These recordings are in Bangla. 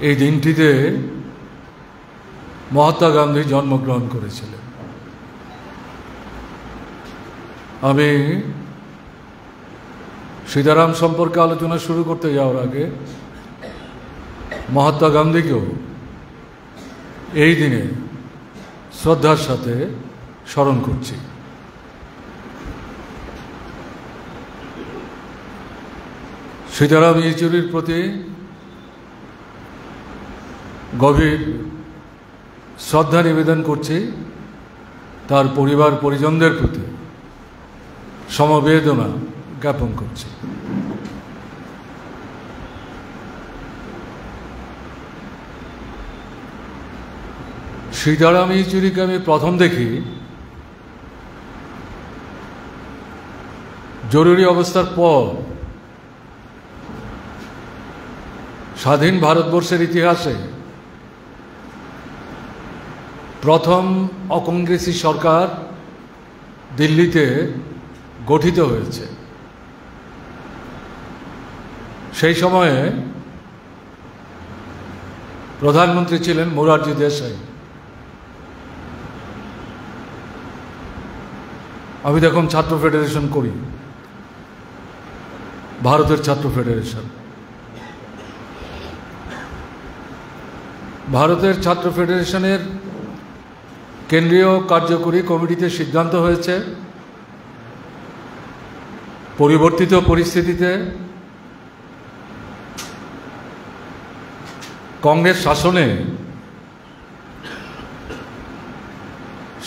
এই দিনটিতে মহাত্মা গান্ধী জন্মগ্রহণ করেছিলেন। আমি সীতারাম সম্পর্কে আলোচনা শুরু করতে যাওয়ার আগে মহাত্মা গান্ধীকেও এই দিনে শ্রদ্ধার সাথে স্মরণ করছি। সীতারাম ইয়েচুরির প্রতি গভীর শ্রদ্ধা নিবেদন করছি, তার পরিবার পরিজনদের প্রতি সমবেদনা জ্ঞাপন করছি। সীতারাম ইয়েচুরিকে আমি প্রথম দেখি জরুরি অবস্থার পর স্বাধীন ভারতবর্ষের ইতিহাসে প্রথম অকংগ্রেসী সরকার দিল্লিতে গঠিত হয়েছে। সেই সময়ে প্রধানমন্ত্রী ছিলেন মোরারজি দেশাই। আমি তখন ছাত্র ফেডারেশন করি, ভারতের ছাত্র ফেডারেশন। ভারতের ছাত্র ফেডারেশনের কেন্দ্রীয় কার্যকরী কমিটিতে সিদ্ধান্ত হয়েছে পরিবর্তিত পরিস্থিতিতে কংগ্রেস শাসনে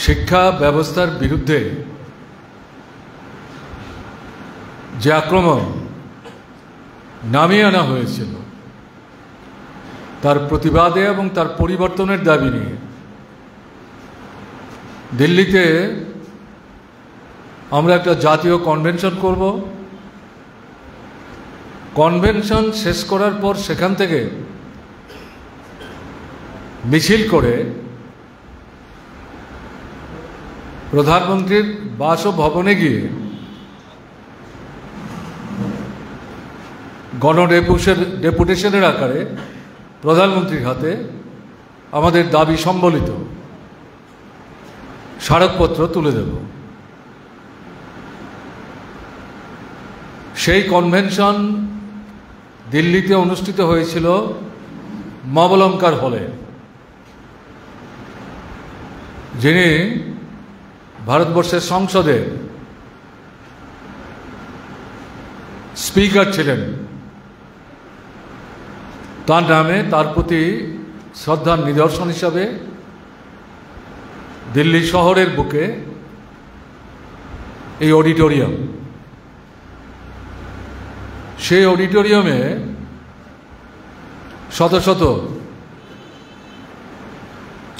শিক্ষা ব্যবস্থার বিরুদ্ধে যে আক্রমণ নামিয়ে আনা হয়েছিল তার প্রতিবাদে এবং তার পরিবর্তনের দাবি নিয়ে দিল্লিতে আমরা একটা জাতীয় কনভেনশন করব। কনভেনশন শেষ করার পর সেখান থেকে মিছিল করে প্রধানমন্ত্রীর বাসভবনে গিয়ে ডেপুটেশনের আকারে প্রধানমন্ত্রীর হাতে আমাদের দাবি সম্বলিত স্মারকপত্র তুলে দেব। সেই কনভেনশন দিল্লিতে অনুষ্ঠিত হয়েছিল মবলঙ্কার হলে। যিনি ভারতবর্ষের সংসদের স্পিকার ছিলেন, তার নামে তার প্রতি শ্রদ্ধার নিদর্শন হিসাবে দিল্লি শহরের বুকে এই অডিটোরিয়াম, সেই অডিটোরিয়ামে শত শত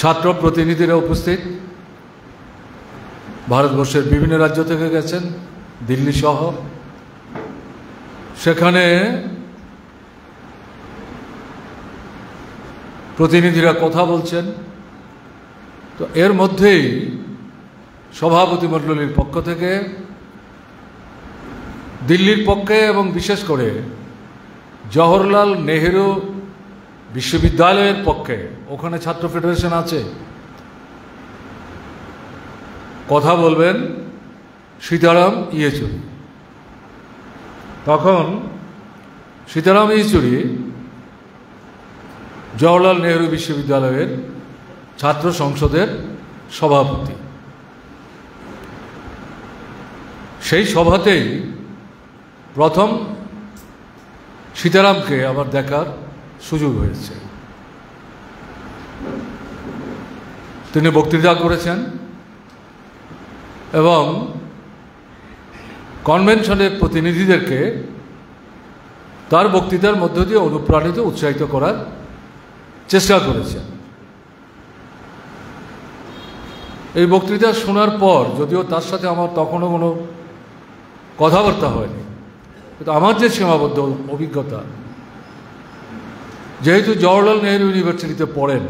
ছাত্র প্রতিনিধিরা উপস্থিত। ভারতবর্ষের বিভিন্ন রাজ্য থেকে গেছেন, দিল্লি সহ। সেখানে প্রতিনিধিরা কথা বলছেন। তো এর মধ্যেই সভাপতি মণ্ডলীর পক্ষ থেকে দিল্লির পক্ষে এবং বিশেষ করে জওহরলাল নেহেরু বিশ্ববিদ্যালয়ের পক্ষে, ওখানে ছাত্র ফেডারেশন আছে, কথা বলবেন সীতারাম ইয়েচুরি। তখন সীতারাম ইয়েচুরি জওহরলাল নেহেরু বিশ্ববিদ্যালয়ের ছাত্র সংসদের সভাপতি। সেই সভাতেই প্রথম সীতারামকে আমার দেখার সুযোগ হয়েছে। তিনি বক্তৃতা করেছেন এবং কনভেনশনের প্রতিনিধিদেরকে তার বক্তৃতার মধ্য দিয়ে অনুপ্রাণিত উৎসাহিত করার চেষ্টা করেছেন। এই বক্তৃতা শোনার পর, যদিও তার সাথে আমার তখনও কোনো কথাবার্তা হয়নি, কিন্তু আমার যে সীমাবদ্ধ অভিজ্ঞতা, যেহেতু জওহরলাল নেহেরু ইউনিভার্সিটিতে পড়েন,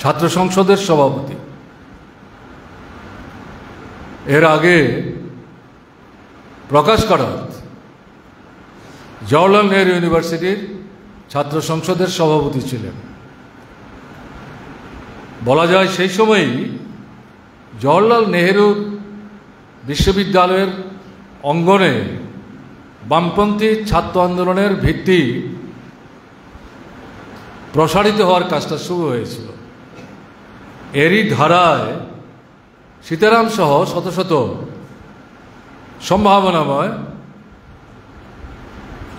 ছাত্র সংসদের সভাপতি, এর আগে প্রকাশ কারাত জওহরলাল নেহরু ইউনিভার্সিটির ছাত্র সংসদের সভাপতি ছিলেন। বলা যায় সেই সময়ই জওহরলাল নেহরু বিশ্ববিদ্যালয়ের অঙ্গনে বামপন্থী ছাত্র আন্দোলনের ভিত্তি প্রসারিত হওয়ার কাজটা শুরু হয়েছিল। এরই ধারায় সীতারাম সহ শত শত সম্ভাবনাময়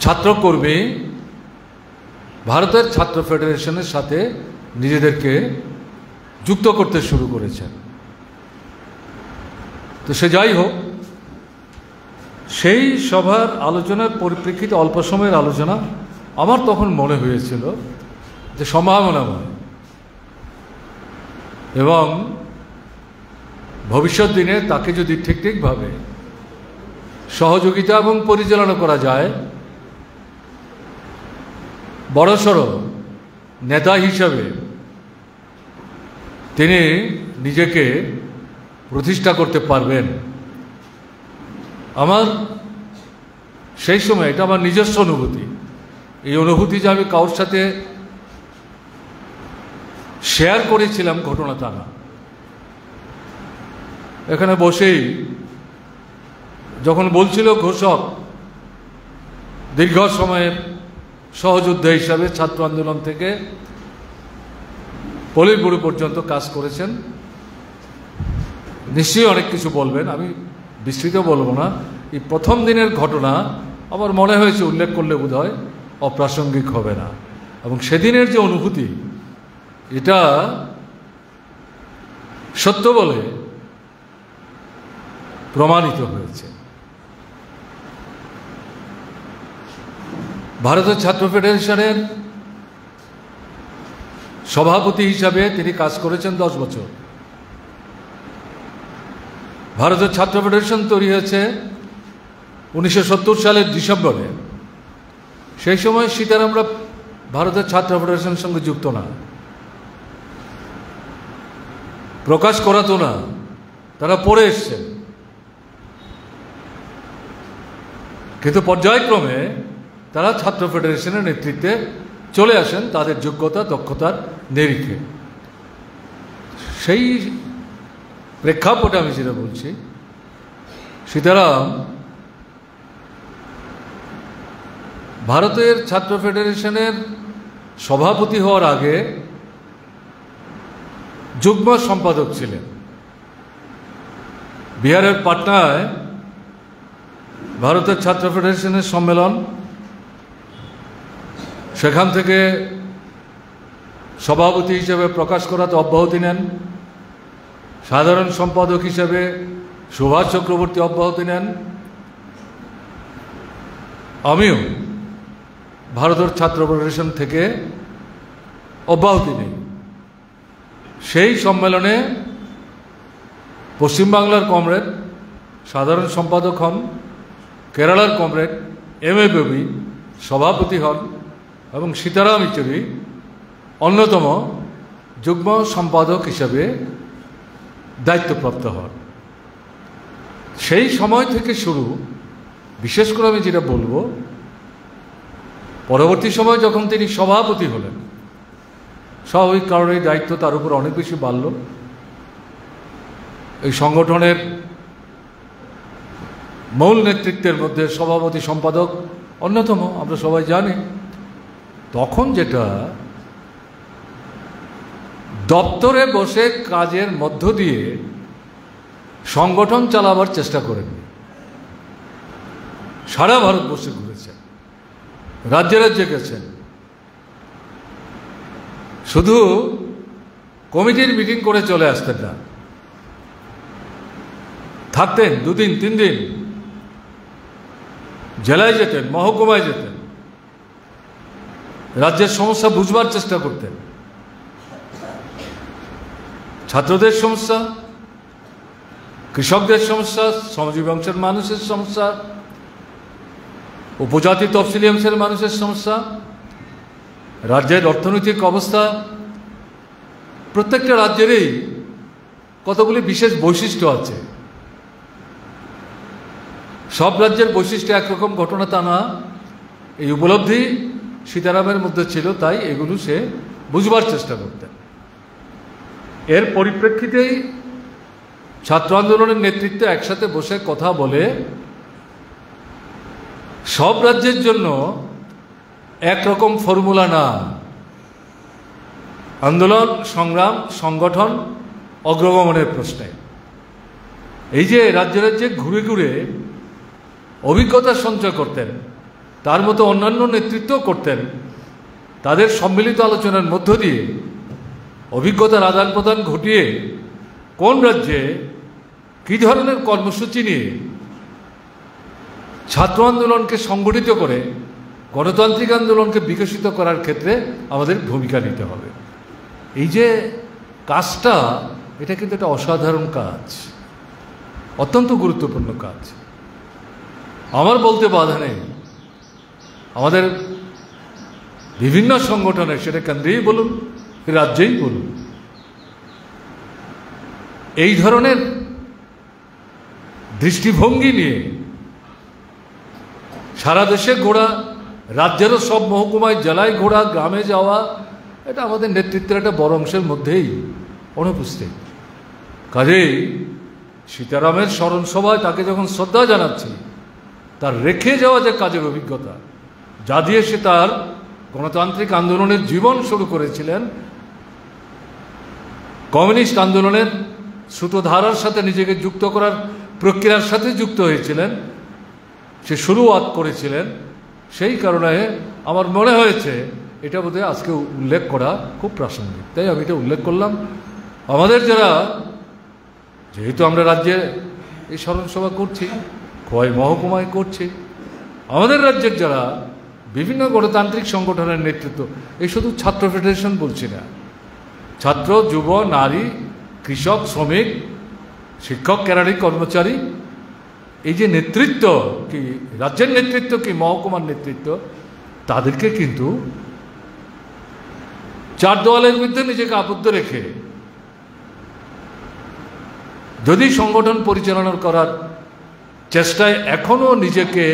ছাত্রকর্মী ভারতের ছাত্র ফেডারেশনের সাথে নিজেদেরকে যুক্ত করতে শুরু করেছেন। তো সে যাই হোক, সেই সভার আলোচনার পরিপ্রেক্ষিতে অল্প সময়ের আলোচনা আমার তখন মনে হয়েছিল যে সম্ভাবনাময় এবং ভবিষ্যৎ দিনে তাকে যদি ঠিকভাবে সহযোগিতা এবং পরিচালনা করা যায়, বড়সড় নেতা হিসাবে তিনি নিজেকে প্রতিষ্ঠা করতে পারবেন। আমার সেই সময় এটা আমার নিজস্ব অনুভূতি। এই অনুভূতি যে আমি কারোর সাথে শেয়ার করেছিলাম ঘটনা তা না। এখানে বসেই যখন বলছিল ঘোষক দীর্ঘ সময়ের সহযোদ্ধা হিসাবে ছাত্র আন্দোলন থেকে পলিট ব্যুরো পর্যন্ত কাজ করেছেন, নিশ্চয়ই অনেক কিছু বলবেন, আমি বিস্তৃত বলবো না। এই প্রথম দিনের ঘটনা আমার মনে হয়েছে উল্লেখ করলে বোধহয় অপ্রাসঙ্গিক হবে না, এবং সেদিনের যে অনুভূতি এটা সত্য বলে প্রমাণিত হয়েছে। ভারতের ছাত্র ফেডারেশনের সভাপতি হিসাবে তিনি কাজ করেছেন 10 বছর। ভারতের ছাত্র ফেডারেশন তৈরি হয়েছে 1970 সালের ডিসেম্বরে। সেই সময় সীতারামরা ভারতের ছাত্র ফেডারেশনের সঙ্গে যুক্ত না, প্রকাশ করাতো না, তারা পড়ে এসছেন। কিন্তু পর্যায়ক্রমে তারা ছাত্র ফেডারেশনের নেতৃত্বে চলে আসেন তাদের যোগ্যতা দক্ষতার নিরিখে। সেই প্রেক্ষাপটে আমি যেটা বলছি, সীতারাম ভারতের ছাত্র ফেডারেশনের সভাপতি হওয়ার আগে যুগ্ম সম্পাদক ছিলেন। বিহারের পাটনায় ভারতের ছাত্র ফেডারেশনের সম্মেলন, সেখান থেকে সভাপতি হিসেবে প্রকাশ করাতে অব্যাহতি নেন। সাধারণ সম্পাদক হিসেবে সুভাষ চক্রবর্তী অব্যাহতি নেন। আমিও ভারতের ছাত্র ফেডারেশন থেকে অব্যাহতি নেই। সেই সম্মেলনে পশ্চিমবাংলার কমরেড সাধারণ সম্পাদক হন, কেরালার কমরেড M.A. বেবি সভাপতি হন এবং সীতারাম ইয়েচুরি অন্যতম যুগ্ম সম্পাদক হিসাবে দায়িত্বপ্রাপ্ত হন। সেই সময় থেকে শুরু, বিশেষ করে আমি যেটা বলবো, পরবর্তী সময় যখন তিনি সভাপতি হলেন, স্বাভাবিক কারণে দায়িত্ব তার উপর অনেক বেশি বাড়ল। এই সংগঠনের মূল নেতৃত্বের মধ্যে সভাপতি সম্পাদক অন্যতম, আমরা সবাই জানি। তখন যেটা দপ্তরে বসে কাজের মধ্য দিয়ে সংগঠন চালাবার চেষ্টা করেন, সারা ভারতবর্ষে ঘুরেছেন, রাজ্যে রাজ্যে গেছেন। শুধু কমিটির মিটিং করে চলে আসতেন না, থাকতেন 2 দিন 3 দিন, জেলায় যেতেন, মহকুমায় যেতেন, রাজ্যের সমস্যা বুঝবার চেষ্টা করতেন। ছাত্রদের সমস্যা, কৃষকদের সমস্যা, শ্রমজীবী অংশের মানুষের সমস্যা, উপজাতি তফসিলি অংশের মানুষের সমস্যা, রাজ্যের অর্থনৈতিক অবস্থা। প্রত্যেকটা রাজ্যেরই কতগুলি বিশেষ বৈশিষ্ট্য আছে। সব রাজ্যের বৈশিষ্ট্য একরকম ঘটনা তা না, এই উপলব্ধি সীতারামের মধ্যে ছিল, তাই এগুলো সে বুঝবার চেষ্টা করতেন। এর পরিপ্রেক্ষিতেই ছাত্র আন্দোলনের নেতৃত্ব একসাথে বসে কথা বলে সব রাজ্যের জন্য একরকম ফর্মুলা না, আন্দোলন সংগ্রাম সংগঠন অগ্রগমনের প্রশ্নে এই যে রাজ্যে রাজ্যে ঘুরে ঘুরে অভিজ্ঞতা সঞ্চয় করতেন, তার মতো অন্যান্য নেতৃত্ব করতেন, তাদের সম্মিলিত আলোচনার মধ্য দিয়ে অভিজ্ঞতার আদান প্রদান ঘটিয়ে কোন রাজ্যে কী ধরনের কর্মসূচি নিয়ে ছাত্র আন্দোলনকে সংগঠিত করে গণতান্ত্রিক আন্দোলনকে বিকশিত করার ক্ষেত্রে আমাদের ভূমিকা নিতে হবে। এই যে কাজটা, এটা কিন্তু একটা অসাধারণ কাজ, অত্যন্ত গুরুত্বপূর্ণ কাজ। আমার বলতে বাধা নেই, আমাদের বিভিন্ন সংগঠনের, সেটা কেন্দ্রেই বলুন রাজ্যেই বলুন, এই ধরনের দৃষ্টিভঙ্গি নিয়ে সারা দেশে ঘোরা, রাজ্যেরও সব মহকুমায় জেলায় ঘোরা, গ্রামে যাওয়া, এটা আমাদের নেতৃত্বের একটা বড় অংশের মধ্যেই অনুপস্থিত। কাজেই সীতারামের স্মরণ সভায় তাকে যখন শ্রদ্ধা জানাচ্ছি, তার রেখে যাওয়া যে কাজের অভিজ্ঞতা, যা দিয়ে সে তার গণতান্ত্রিক আন্দোলনের জীবন শুরু করেছিলেন, কমিউনিস্ট আন্দোলনের স্রোতধারার সাথে নিজেকে যুক্ত করার প্রক্রিয়ার সাথে যুক্ত হয়েছিলেন, সে শুরুয়াত করেছিলেন, সেই কারণে আমার মনে হয়েছে এটা বোধহয় আজকে উল্লেখ করা খুব প্রাসঙ্গিক, তাই আমি এটা উল্লেখ করলাম। আমাদের যারা, যেহেতু আমরা রাজ্যে এই স্মরণসভা করছি, খোয়াই মহকুমায় করছি, আমাদের রাজ্যের যারা বিভিন্ন গণতান্ত্রিক সংগঠনের নেতৃত্ব, এই শুধু ছাত্র ফেডারেশন বলছি না, ছাত্র, যুব, নারী, কৃষক, শ্রমিক, শিক্ষক, কেরানি, কর্মচারী, এই যে নেতৃত্ব, কি রাজ্যের নেতৃত্ব কি মহকুমার নেতৃত্ব, তাদেরকে কিন্তু চার দেওয়ালের মধ্যে নিজেকে আবদ্ধ রেখে যদি সংগঠন পরিচালনা করার চেষ্টায় এখনো নিজেকে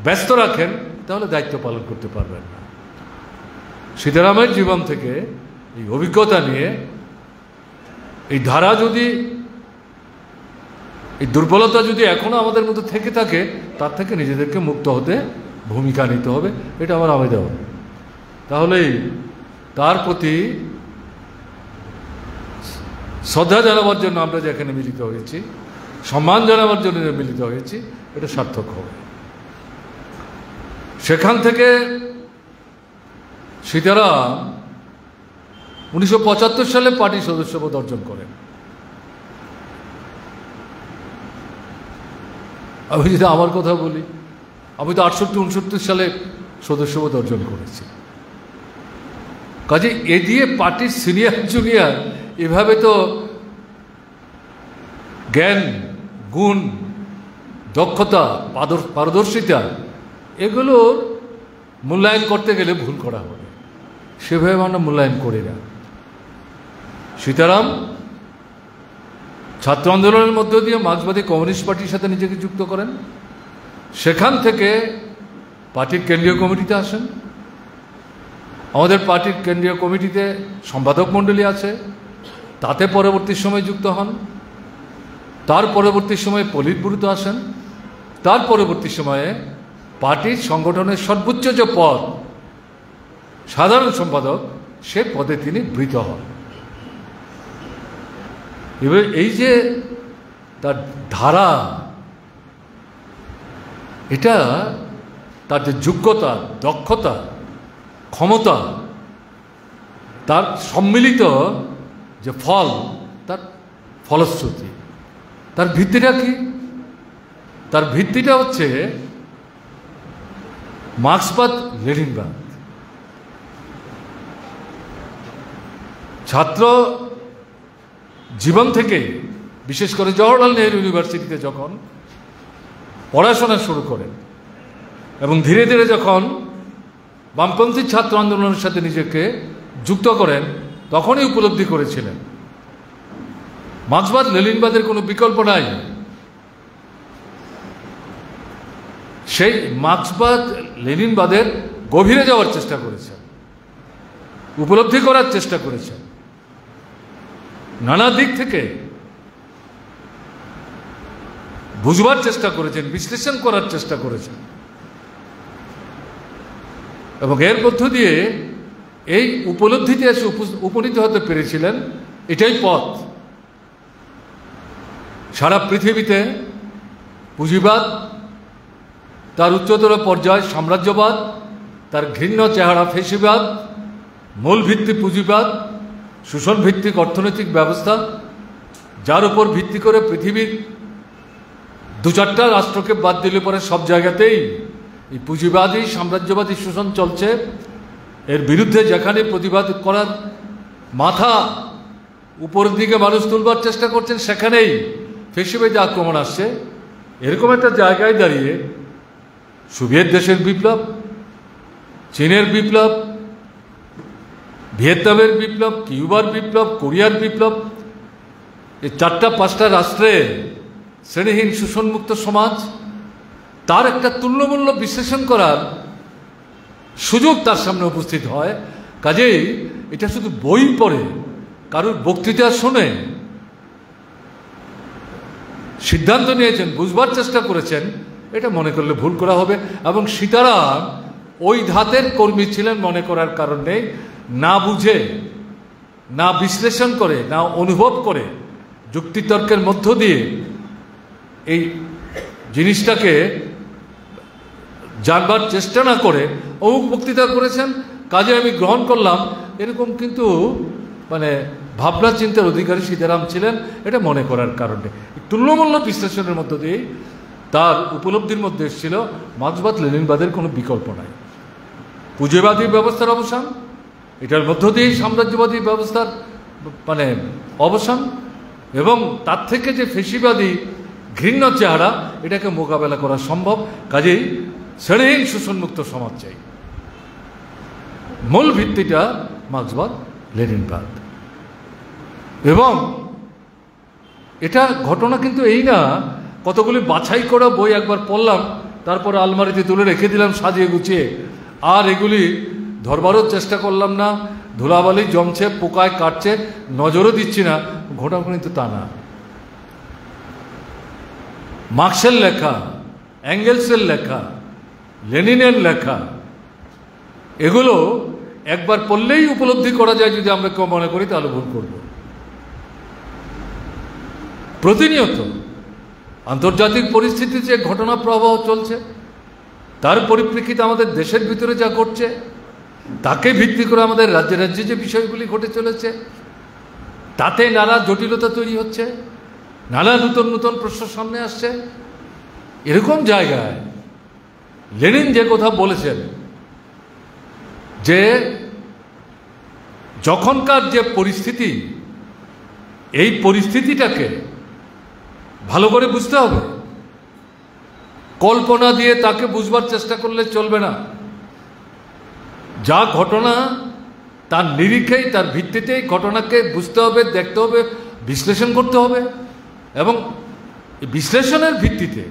ব্যস্ত রাখেন, তাহলে দায়িত্ব পালন করতে পারবেন না। সীতারামের জীবন থেকে এই অভিজ্ঞতা নিয়ে এই ধারা যদি, এই দুর্বলতা যদি এখনো আমাদের মধ্যে থেকে থাকে, তার থেকে নিজেদেরকে মুক্ত হতে ভূমিকা নিতে হবে, এটা আমার আবেদন। তাহলেই তার প্রতি শ্রদ্ধা জানাবার জন্য আমরা যেখানে মিলিত হয়েছি, সম্মান জানাবার জন্য মিলিত হয়েছি, এটা সার্থক হবে। সেখান থেকে সীতারাম 1975 সালে পার্টির সদস্যপদ অর্জন করেন। আমি যদি আমার কথা বলি, আমি তো 68-69 সালে সদস্যপদ অর্জন করেছি। কাজে এ দিয়ে পার্টির সিনিয়র জুনিয়র এভাবে তো জ্ঞান, গুণ, দক্ষতা, পারদর্শিতা, এগুলোর মূল্যায়ন করতে গেলে ভুল করা হবে, সেভাবে আমরা মূল্যায়ন করি না। সীতারাম ছাত্র আন্দোলনের মধ্য দিয়ে মার্ক্সবাদী কমিউনিস্ট পার্টির সাথে নিজেকে যুক্ত করেন, সেখান থেকে পার্টির কেন্দ্রীয় কমিটিতে আসেন। আমাদের পার্টির কেন্দ্রীয় কমিটিতে সম্পাদক মণ্ডলী আছে, তাতে পরবর্তী সময় যুক্ত হন। তার পরবর্তী সময়ে পলিট ব্যুরোতে আসেন। তার পরবর্তী সময়ে পার্টির সংগঠনের সর্বোচ্চ যে পদ, সাধারণ সম্পাদক, সে পদে তিনি বৃত হন। এবার এই যে তার ধারা, এটা তার যে যোগ্যতা, দক্ষতা, ক্ষমতা, তার সম্মিলিত যে ফল, তার ফলশ্রুতি, তার ভিত্তিটা কি? তার ভিত্তিটা হচ্ছে মার্ক্সবাদ, লেনিনবাদ। ছাত্র জীবন থেকে, বিশেষ করে জওহরলাল নেহরু ইউনিভার্সিটিতে যখন পড়াশোনা শুরু করেন এবং ধীরে ধীরে যখন বামপন্থী ছাত্র আন্দোলনের সাথে নিজেকে যুক্ত করেন, তখনই উপলব্ধি করেছিলেন মার্ক্সবাদ লেনিনবাদের কোনো বিকল্প নাই। সেই মার্ক্সবাদ লেনিনবাদের গভীরে যাওয়ার চেষ্টা করেছেন, উপলব্ধি করার চেষ্টা করেছেন, নানা দিক থেকে বুঝবার চেষ্টা করেছেন, বিশ্লেষণ করার চেষ্টা করেছেন, এবং এর মধ্য দিয়ে এই উপলব্ধিতে এসে উপনীত হতে পেরেছিলেন। এটাই পথ। সারা পৃথিবীতে পুঁজিবাদ তার উচ্চতর পর্যায়, সাম্রাজ্যবাদ তার ঘৃণ্য চেহারা ফেসিবাদ, মূল ভিত্তি পুঁজিবাদ, শোষণ ভিত্তিক অর্থনৈতিক ব্যবস্থা, যার উপর ভিত্তি করে পৃথিবীর 2-4টা রাষ্ট্রকে বাদ দিলে পরে সব জায়গাতেই এই পুঁজিবাদী সাম্রাজ্যবাদী শোষণ চলছে। এর বিরুদ্ধে যেখানে প্রতিবাদ করার মাথা উপরের দিকে মানুষ তুলবার চেষ্টা করছেন, সেখানেই ফেসিবাদী আক্রমণ আসছে। এরকম একটা জায়গায় দাঁড়িয়ে সোভিয়েত দেশের বিপ্লব, চীনের বিপ্লব, ভিয়েতনামের বিপ্লব, কিউবার বিপ্লব, কোরিয়ার বিপ্লব, এই 4-5টা রাষ্ট্রের শ্রেণীহীন শোষণমুক্ত সমাজ, তার একটা তুল্যমূল্য বিশ্লেষণ করার সুযোগ তার সামনে উপস্থিত হয়। কাজেই এটা শুধু বই পড়ে, কারোর বক্তৃতা শুনে সিদ্ধান্ত নিয়েছেন, বুঝবার চেষ্টা করেছেন, এটা মনে করলে ভুল করা হবে। এবং সীতারাম ওই ধাতের কর্মী ছিলেন মনে করার কারণ নেই। না বুঝে, না বিশ্লেষণ করে, না অনুভব করে, যুক্তিতর্কের মধ্য দিয়ে এই জিনিসটাকে জানবার চেষ্টা না করে অমুক বক্তৃতা করেছেন, কাজে আমি গ্রহণ করলাম, এরকম কিন্তু মানে ভাবনা চিন্তার অধিকারী সীতারাম ছিলেন, এটা মনে করার কারণে তুল্যমূল্য বিশ্লেষণের মধ্য দিয়েই তার উপলব্ধির মধ্যে এসেছিল মার্ক্সবাদ লেনিনবাদের কোনো বিকল্প নাই। পুঁজিবাদী ব্যবস্থার অবসান, এটার মধ্য দিয়েই সাম্রাজ্যবাদী ব্যবস্থার মানে অবসান, এবং তার থেকে যে ফেসিবাদী ঘৃণ্য চেহারা, এটাকে মোকাবেলা করা সম্ভব। কাজেই শ্রেণীহীন শোষণমুক্ত সমাজ চাই। মূল ভিত্তিটা মার্ক্সবাদ লেনিনবাদ। এবং এটা ঘটনা কিন্তু এই না কতগুলি বাছাই করা বই একবার পড়লাম, তারপরে আলমারিতে তুলে রেখে দিলাম সাজিয়ে গুছিয়ে, আর এগুলি ধরবারও চেষ্টা করলাম না, ধুলাবালি জমছে, পোকায় কাটছে, নজরও দিচ্ছি না, ঘটনা কিন্তু তা না। মার্ক্সের লেখা, এঙ্গেলসের লেখা, লেনিনের লেখা, এগুলো একবার পড়লেই উপলব্ধি করা যায়। যদি আমরা কেউ মনে করি তাহলে ভুল করব। প্রতিনিয়ত আন্তর্জাতিক পরিস্থিতিতে যে ঘটনা প্রবাহ চলছে, তার পরিপ্রেক্ষিতে আমাদের দেশের ভিতরে যা ঘটছে, তাকে ভিত্তি করে আমাদের রাজ্যে রাজ্যে যে বিষয়গুলি ঘটে চলেছে, তাতে নানা জটিলতা তৈরি হচ্ছে, নানা নূতন নূতন প্রশ্ন সামনে আসছে। এরকম জায়গায় লেনিন যে কথা বলেছেন যে যখনকার যে পরিস্থিতি, এই পরিস্থিতিটাকে ভালো করে বুঝতে হবে। কল্পনা দিয়ে তাকে বুঝবার চেষ্টা করলে চলবে না। যা ঘটনা তার নিরিখেই, তার ভিত্তিতেই ঘটনাকে বুঝতে হবে, দেখতে হবে, বিশ্লেষণ করতে হবে। এবং বিশ্লেষণের ভিত্তিতে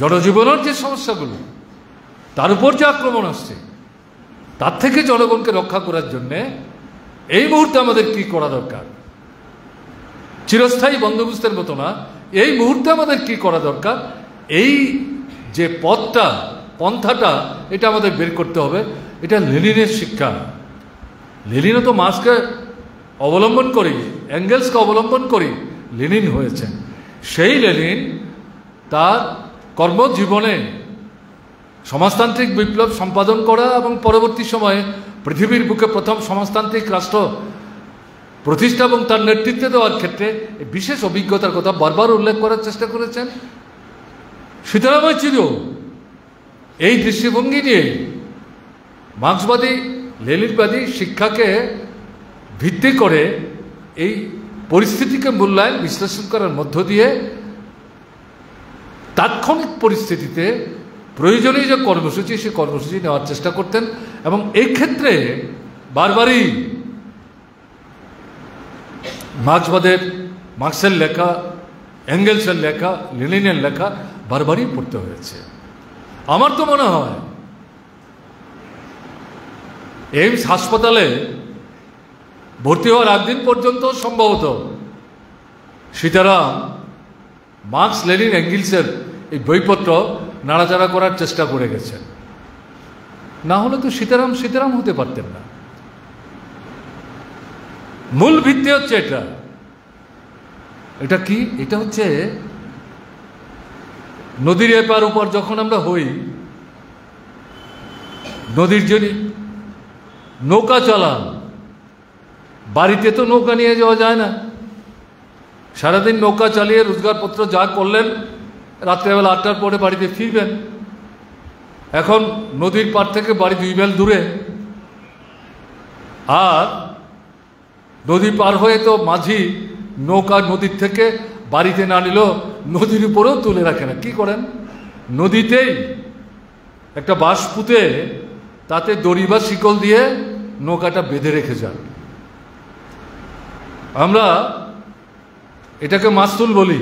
জনজীবনের যে সমস্যাগুলো, তার উপর যে আক্রমণ আসছে, তার থেকে জনগণকে রক্ষা করার জন্যে এই মুহূর্তে আমাদের কি করা দরকার, চিরস্থায়ী বন্দোবস্তের মতো না, এই মুহূর্তে আমাদের কি করা দরকার, এই যে পথটা, পন্থাটা, এটা আমাদের বের করতে হবে। এটা লেনিনের শিক্ষা। লেনিনও তো মার্ক্সকে অবলম্বন করি, এঙ্গেলসকে অবলম্বন করি লেনিন হয়েছেন। সেই লেনিন তার কর্মজীবনে সমাজতান্ত্রিক বিপ্লব সম্পাদন করা এবং পরবর্তী সময়ে পৃথিবীর বুকে প্রথম সমাজতান্ত্রিক রাষ্ট্র প্রতিষ্ঠা এবং তার নেতৃত্বে দেওয়ার ক্ষেত্রে বিশেষ অভিজ্ঞতার কথা বারবার উল্লেখ করার চেষ্টা করেছেন। সীতারামই ছিল এই দৃষ্টিভঙ্গি নিয়ে মার্ক্সবাদী লেনিনবাদী শিক্ষাকে ভিত্তি করে এই পরিস্থিতিকে মূল্যায়ন বিশ্লেষণ করার মধ্য দিয়ে তাৎক্ষণিক পরিস্থিতিতে প্রয়োজনীয় যে কর্মসূচি, সেই কর্মসূচি নেওয়ার চেষ্টা করতেন। এবং এই ক্ষেত্রে বারবারই মার্ক্সের লেখা, এঙ্গেলসের লেখা, লেনিনের লেখা বারবারই পড়তে হয়েছে। আমার তো মনে হয় এইমস হাসপাতালে ভর্তি হওয়ার একদিন পর্যন্ত সম্ভবত সীতারাম মার্কস, লেনিন, এঙ্গেলসের এই বইপত্র নাড়াচাড়া করার চেষ্টা করে গেছেন। না হলে তো সীতারাম সীতারাম হতে পারতেন না। মূল ভিত্তি হচ্ছে এটা কি? এটা হচ্ছে নদীর এপার উপর যখন আমরা হই, নদীর যদি নৌকা চালান, বাড়িতে তো নৌকা নিয়ে যাওয়া যায় না। সারাদিন নৌকা চালিয়ে রোজগারপত্র যা করলেন, রাত্রেবেলা 8টার পরে বাড়িতে ফিরবেন। এখন নদীর পার থেকে বাড়ি 2 মাইল দূরে, আর নদী পার হয়ে তো মাঝি নৌকা নদীর থেকে বাড়িতে না নিল নদীর উপরেও তুলে রাখে না। কি করেন? নদীতেই একটা বাঁশ পুঁতে তাতে দড়ি বা শিকল দিয়ে নৌকাটা বেঁধে রেখে যান। আমরা এটাকে মাস্তুল বলি,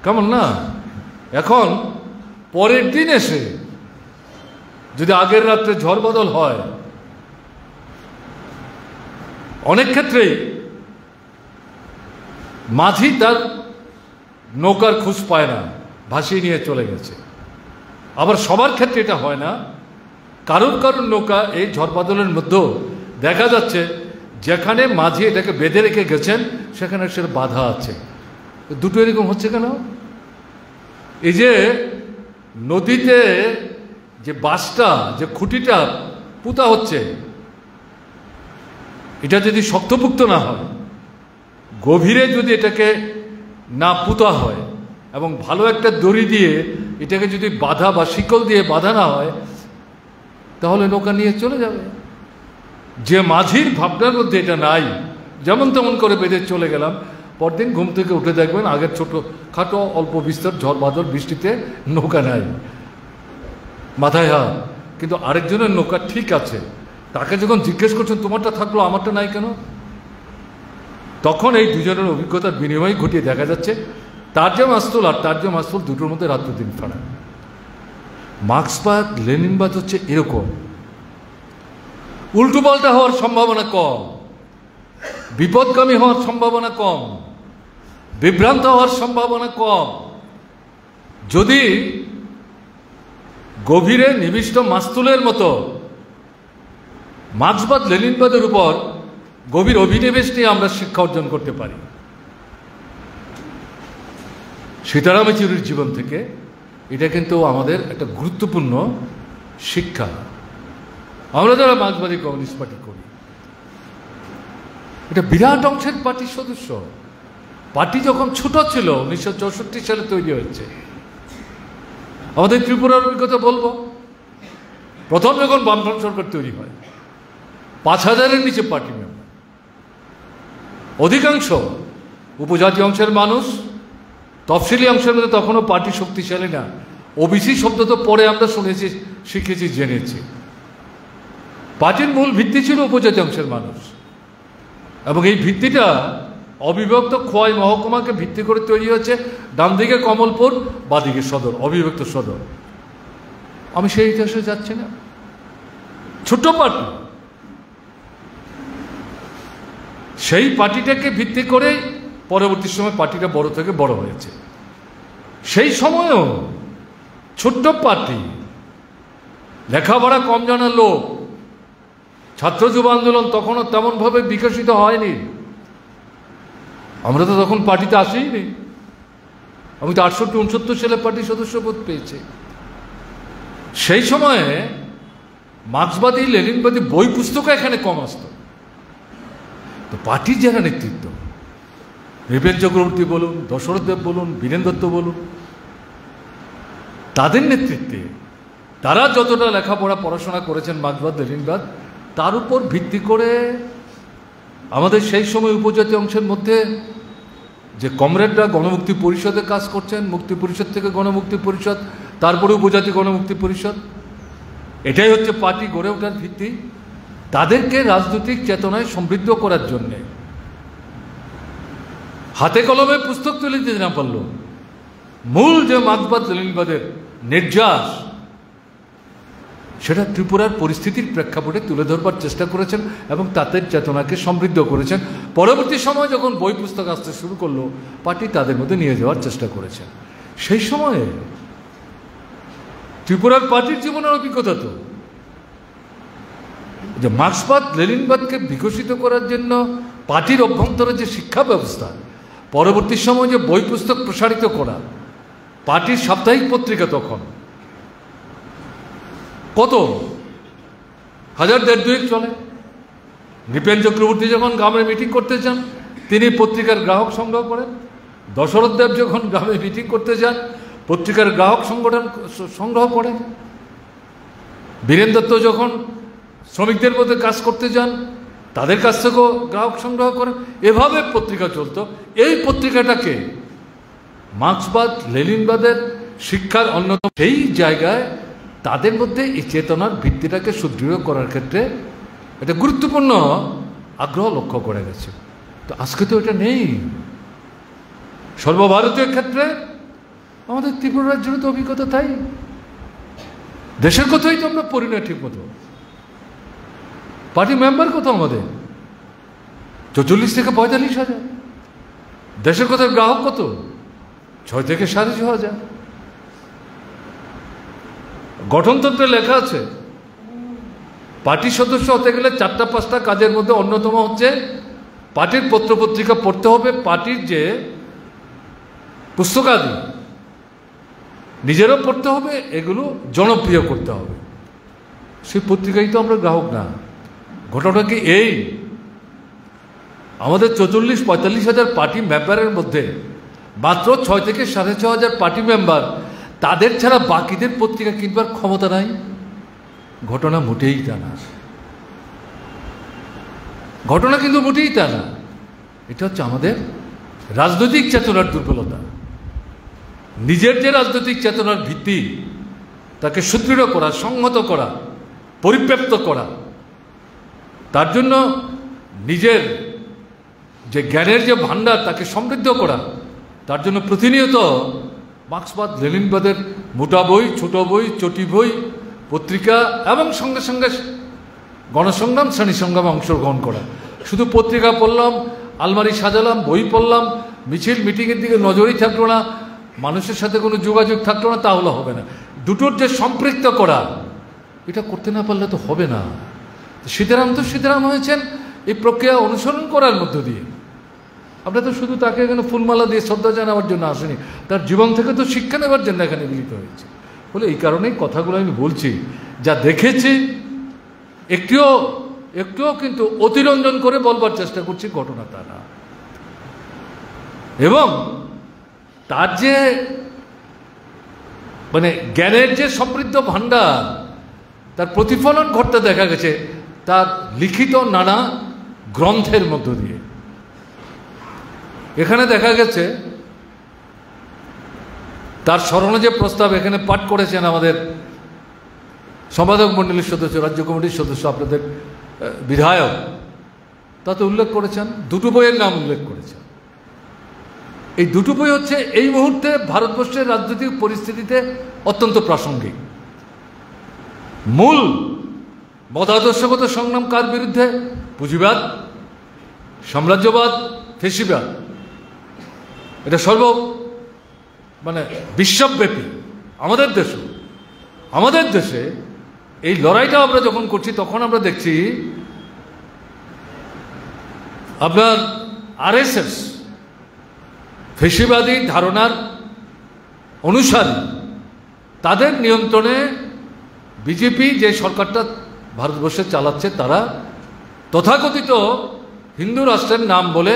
কেমন না? এখন পরের দিন এসে যদি আগের রাত্রে ঝড় বদল হয়, অনেক ক্ষেত্রেই মাঝি তার নৌকার খোঁজ পায় না, ভাসিয়ে নিয়ে চলে গেছে। আবার সবার ক্ষেত্রে এটা হয় না। কারোর কারোর নৌকা এই ঝড় বাদলের মধ্যেও দেখা যাচ্ছে যেখানে মাঝি এটাকে বেঁধে রেখে গেছেন সেখানে সেটা বাধা আছে। দুটো এরকম হচ্ছে কেন? এই যে নদীতে যে বাঁশটা, যে খুঁটিটা পুঁতা হচ্ছে, এটা যদি শক্তপুক্ত না হয়, গভীরে যদি এটাকে না পুঁতা হয় এবং ভালো একটা দড়ি দিয়ে এটাকে যদি বাঁধা বা শিকল দিয়ে বাঁধা না হয়, তাহলে নৌকা নিয়ে চলে যাবে। যে মাঝির ভাবনার মধ্যে এটা নাই, যেমন তেমন করে বেঁধে চলে গেলাম, পরদিন ঘুম থেকে উঠে দেখবেন আগের ছোট খাটো অল্প বিস্তর ঝড় বাদল বৃষ্টিতে নৌকা নাই, মাথায় হাত। কিন্তু আরেকজনের নৌকা ঠিক আছে, তাকে যখন জিজ্ঞেস করছেন তোমারটা থাকলো আমারটা নাই কেন, তখন এই দুজনের অভিজ্ঞতার বিনিময় ঘটিয়ে দেখা যাচ্ছে তার যে মাস্তুল আর তার যে মাস্তুল দুটোর মধ্যে রাত্র দিন ফাড়া। মার্ক্সবাদ, লেনিনবাদ হচ্ছে এরকম। উল্টো পাল্টা হওয়ার সম্ভাবনা কম, বিপদগামী হওয়ার সম্ভাবনা কম, বিভ্রান্ত হওয়ার সম্ভাবনা কম। যদি গভীরে নিবিষ্ট মাস্তুলের মতো মার্ক্সবাদ, লেনিনবাদের উপর গভীর অভিনিবেশ নিয়ে আমরা শিক্ষা অর্জন করতে পারি। সীতারাম ইয়েচুরির জীবন থেকে এটা কিন্তু আমাদের একটা গুরুত্বপূর্ণ শিক্ষা। আমরা যারা মার্ক্সবাদী কমিউনিস্ট পার্টি করি, এটা বিরাট অংশের পার্টির সদস্য। পার্টি যখন ছোট ছিল, 1964 সালে তৈরি হয়েছে। আমাদের ত্রিপুরার অভিজ্ঞতা বলবো, প্রথম যখন বামফ্রন্ট সরকার তৈরি হয় 5000-এর নিচে পার্টি মেম্বার, অধিকাংশ উপজাতি অংশের মানুষ, তফসিলি অংশের মধ্যে তখনও পার্টি শক্তিশালী না। ওবিসি শব্দ তো পরে আমরা শুনেছি, শিখেছি, জেনেছি। পার্টির মূল ভিত্তি ছিল উপজাতি অংশের মানুষ, এবং এই ভিত্তিটা অবিভক্ত খোয়াই মহকুমাকে ভিত্তি করে তৈরি হয়েছে। ডান দিকে কমলপুর, বাদিকে সদর, অবিভক্ত সদর। আমি সেই ইতিহাসে যাচ্ছি না। ছোট পার্টি, সেই পার্টিটাকে ভিত্তি করে পরবর্তী সময় পার্টিটা বড় থেকে বড় হয়েছে। সেই সময়ও ছোট্ট পার্টি, লেখাপড়া কম জানার লোক, ছাত্র যুব আন্দোলন তখনও তেমনভাবে বিকশিত হয়নি। আমরা তো তখন পার্টিতে আসিনি। আমি তো 68-69 সালে পার্টির সদস্যপদ পেয়েছি। সেই সময়ে মার্ক্সবাদী, লেনিনবাদী বই পুস্তক এখানে কম আসত। তো পার্টির যারা নেতৃত্ব, বিবেক চক্রবর্তী বলুন, দশরথ দেব বলুন, বীরেন দত্ত বলুন, তাদের নেতৃত্বে তারা যতটা লেখাপড়া পড়াশোনা করেছেন মার্ক্সবাদ, লেনিনবাদ, তার উপর ভিত্তি করে আমাদের সেই সময় উপজাতি অংশের মধ্যে যে কমরেডরা গণমুক্তি পরিষদে কাজ করছেন, মুক্তি পরিষদ থেকে গণমুক্তি পরিষদ, তারপরে উপজাতি গণমুক্তি পরিষদ, এটাই হচ্ছে পার্টি গড়ে ওঠার ভিত্তি। তাদেরকে রাজনৈতিক চেতনায় সমৃদ্ধ করার জন্যে হাতে কলমে পুস্তক তুলে দিতে না পারল, মূল যে মার্ক্সবাদ, লেনিনবাদের নির্যাস সেটা ত্রিপুরার পরিস্থিতির প্রেক্ষাপটে তুলে ধরবার চেষ্টা করেছেন এবং তাদের চেতনাকে সমৃদ্ধ করেছেন। পরবর্তী সময় যখন বই পুস্তক আসতে শুরু করলো, পার্টি তাদের মধ্যে নিয়ে যাওয়ার চেষ্টা করেছেন। সেই সময়ে ত্রিপুরার পার্টির জীবনের অভিজ্ঞতা তো যে মার্ক্সবাদ লেনিনবাদকে বিকশিত করার জন্য পার্টির অভ্যন্তরে যে শিক্ষা ব্যবস্থা, পরবর্তী সময় যে বই পুস্তক প্রসারিত করা, পার্টির সাপ্তাহিক পত্রিকা তখন কত 1000-1200 চলে। নৃপেন চক্রবর্তী যখন গ্রামে মিটিং করতে যান, তিনি পত্রিকার গ্রাহক সংগ্রহ করেন। দশরথ দেব যখন গ্রামে মিটিং করতে যান, পত্রিকার গ্রাহক সংগ্রহ করেন। বীরেন দত্ত যখন শ্রমিকদের মধ্যে কাজ করতে যান, তাদের কাছ থেকেও গ্রাহক সংগ্রহ করেন। এভাবে পত্রিকা চলত। এই পত্রিকাটাকে মার্ক্সবাদ লেনিনবাদের শিক্ষার অন্যতম সেই জায়গায় তাদের মধ্যে এই চেতনার ভিত্তিটাকে সুদৃঢ় করার ক্ষেত্রে এটা গুরুত্বপূর্ণ আগ্রহ লক্ষ্য করে গেছে। তো আজকে তো এটা নেই। সর্বভারতীয় ক্ষেত্রে আমাদের ত্রিপুরা রাজ্যের তো অভিজ্ঞতা তাই। দেশের কথাই তো আমরা পড়ি না ঠিক মতো। পার্টি মেম্বার কত আমাদের? 44 থেকে 45,000। দেশের কথা গ্রাহক কত? 6 থেকে 6,500। গঠনতন্ত্রে লেখা আছে পার্টির সদস্য হতে গেলে 4-5টা কাজের মধ্যে অন্যতম হচ্ছে পার্টির পত্রপত্রিকা পড়তে হবে, পার্টির যে পুস্তকাদি নিজেরও পড়তে হবে, এগুলো জনপ্রিয় করতে হবে। সেই পত্রিকাই তো আমরা গ্রাহক না। ঘটনা কি এই, আমাদের 44-45,000 পার্টি মেম্বারের মধ্যে মাত্র 6 থেকে 6,500 পার্টি মেম্বার, তাদের ছাড়া বাকিদের পত্রিকা কিনবার ক্ষমতা নাই। ঘটনা মোটেই তা না। ঘটনা কিন্তু মোটেই তা না। এটা হচ্ছে আমাদের রাজনৈতিক চেতনার দুর্বলতা। নিজের যে রাজনৈতিক চেতনার ভিত্তি, তাকে সুদৃঢ় করা, সংহত করা, পরিব্যাপ্ত করা, তার জন্য নিজের যে জ্ঞানের যে ভাণ্ডার তাকে সমৃদ্ধ করা, তার জন্য প্রতিনিয়ত মার্ক্সবাদ লেনিনবাদের মোটা বই, ছোট বই, চটি বই, পত্রিকা এবং সঙ্গে সঙ্গে গণসংগ্রাম, শ্রেণী সংগ্রামে অংশগ্রহণ করা। শুধু পত্রিকা পড়লাম, আলমারি সাজালাম, বই পড়লাম, মিছিল মিটিংয়ের দিকে নজরই থাকলো না, মানুষের সাথে কোনো যোগাযোগ থাকলো না, তাহলে হবে না। দুটোর যে সম্পৃক্ত করা, এটা করতে না পারলে তো হবে না। সীতারাম হয়েছেন এই প্রক্রিয়া অনুসরণ করার মধ্য দিয়ে। আমরা তো শুধু তাকে এখানে ফুলমালা দিয়ে শ্রদ্ধা জানাবার জন্য আসেনি, তার জীবন থেকে তো শিক্ষা নেবার জন্য এখানে মিলিত হয়েছে। বলে এই কারণেই কথাগুলো আমি বলছি, যা দেখেছি একটুও কিন্তু অতিরঞ্জন করে বলবার চেষ্টা করছি, ঘটনা তা না। এবং তার যে মানে জ্ঞানের যে সমৃদ্ধ ভাণ্ডার, তার প্রতিফলন ঘটতে দেখা গেছে তার লিখিত নানা গ্রন্থের মধ্য দিয়ে। এখানে দেখা গেছে তার স্মরণে যে প্রস্তাব এখানে পাঠ করেছেন আমাদের সম্পাদক মণ্ডলীর সদস্য, রাজ্য কমিটির সদস্য, আপনাদের বিধায়ক, তাতে উল্লেখ করেছেন, দুটো বইয়ের নাম উল্লেখ করেছেন। এই দুটো বই হচ্ছে এই মুহূর্তে ভারতবর্ষের রাজনৈতিক পরিস্থিতিতে অত্যন্ত প্রাসঙ্গিক। মূল মতাদর্শগত সংগ্রাম কার বিরুদ্ধে? পুঁজিবাদ, সাম্রাজ্যবাদ, ফেসিবাদ। এটা বিশ্বব্যাপী। আমাদের দেশে এই লড়াইটা আমরা যখন করছি, তখন আমরা দেখছি আপনার আরএসএস ফেসিবাদী ধারণার অনুসারী, তাদের নিয়ন্ত্রণে বিজেপি যে সরকারটা ভারতবর্ষে চালাচ্ছে, তারা তথাকথিত হিন্দু রাষ্ট্রের নাম বলে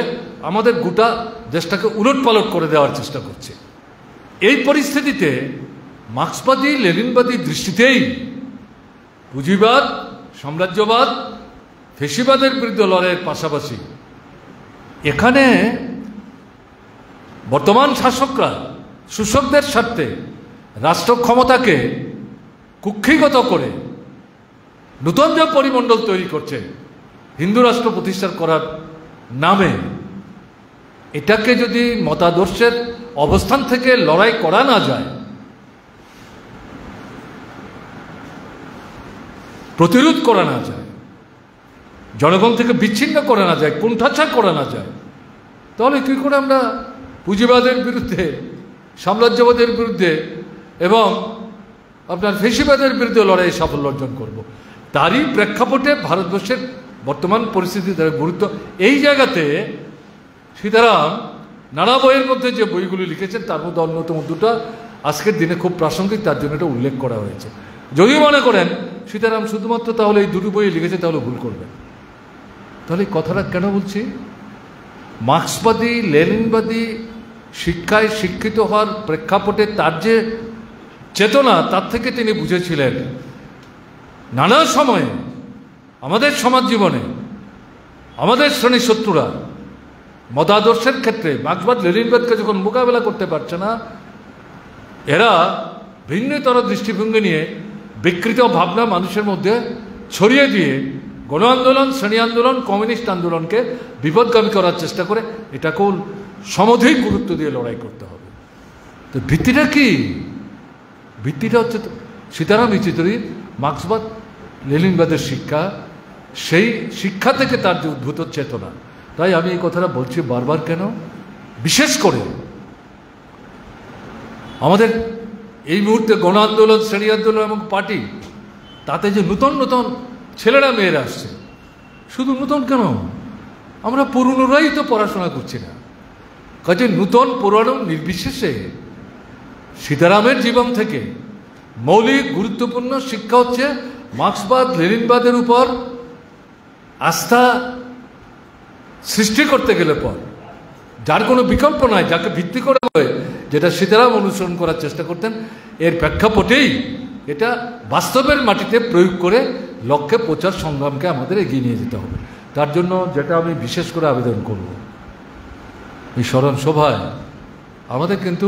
আমাদের গোটা দেশটাকে উলটপালট করে দেওয়ার চেষ্টা করছে। এই পরিস্থিতিতে মার্ক্সবাদী লেনিনবাদী দৃষ্টিতেই পুঁজিবাদ, সাম্রাজ্যবাদ, ফেসিবাদের বিরুদ্ধে লড়াইয়ের পাশাপাশি এখানে বর্তমান শাসকরা শোষকদের স্বার্থে রাষ্ট্র ক্ষমতাকে কুক্ষিগত করে নূতন যে পরিমণ্ডল তৈরি করছে হিন্দু রাষ্ট্র প্রতিষ্ঠা করার নামে, এটাকে যদি মতাদর্শের অবস্থান থেকে লড়াই করা না যায়, প্রতিরোধ করা না যায়, জনগণ থেকে বিচ্ছিন্ন করা না যায়, কোণঠাসা করা না যায়, তাহলে কী করে আমরা পুঁজিবাদের বিরুদ্ধে, সাম্রাজ্যবাদের বিরুদ্ধে এবং আপনার ফেসিবাদের বিরুদ্ধে লড়াই সাফল্য অর্জন করব? তারই প্রেক্ষাপটে ভারতবর্ষের বর্তমান পরিস্থিতি তার গুরুত্ব। এই জায়গাতে সীতারাম নানা বইয়ের মধ্যে যে বইগুলি লিখেছেন তার মধ্যে অন্যতম দুটো আজকের দিনে খুব প্রাসঙ্গিক, তার জন্য এটা উল্লেখ করা হয়েছে। যদিও মনে করেন সীতারাম শুধুমাত্র তাহলে এই দুটো বই লিখেছে, তাহলে ভুল করবেন। তাহলে এই কথাটা কেন বলছি? মার্ক্সবাদী লেনিনবাদী শিক্ষায় শিক্ষিত হওয়ার প্রেক্ষাপটে তার যে চেতনা, তার থেকে তিনি বুঝেছিলেন নানা সময়ে আমাদের সমাজ জীবনে আমাদের শ্রেণী শত্রুরা মতাদর্শের ক্ষেত্রে মার্ক্সবাদ লেনিনবাদকে যখন মোকাবেলা করতে পারছে না, এরা ভিন্নতর দৃষ্টিভঙ্গি নিয়ে বিকৃত ভাবনা মানুষের মধ্যে ছড়িয়ে দিয়ে গণ আন্দোলন, শ্রেণী আন্দোলন, কমিউনিস্ট আন্দোলনকে বিপদগামী করার চেষ্টা করে। এটাকেও সমধিক গুরুত্ব দিয়ে লড়াই করতে হবে। তো ভিত্তিটা কি? ভিত্তিটা হচ্ছে সীতারাম ইয়েচুরির মার্ক্সবাদ লেনিনবাদের শিক্ষা, সেই শিক্ষা থেকে তার যে উদ্ভূত চেতনা। তাই আমি এই কথাটা বলছি বারবার। কেন? বিশেষ করে আমাদের এই মুহূর্তে গণ আন্দোলন, শ্রেণী আন্দোলন এবং পার্টি, তাতে যে নূতন নূতন ছেলেরা মেয়েরা আসছে। শুধু নূতন কেন, আমরা পুরনোরাই তো পড়াশোনা করছি না। কাজে নূতন পুরানো নির্বিশেষে সীতারামের জীবন থেকে মৌলিক গুরুত্বপূর্ণ শিক্ষা হচ্ছে মার্ক্সবাদ লেনিনবাদের উপর আস্থা সৃষ্টি করতে গেলে পর যার কোনো বিকল্প নাই, যাকে ভিত্তি করে যেটা সীতারাম অনুসরণ করার চেষ্টা করতেন, এর প্রেক্ষাপটেই এটা বাস্তবের মাটিতে প্রয়োগ করে লক্ষ্যে পৌঁছার সংগ্রামকে আমাদের এগিয়ে নিয়ে যেতে হবে। তার জন্য যেটা আমি বিশেষ করে আবেদন করব, এই স্মরণ সভায় আমাদের কিন্তু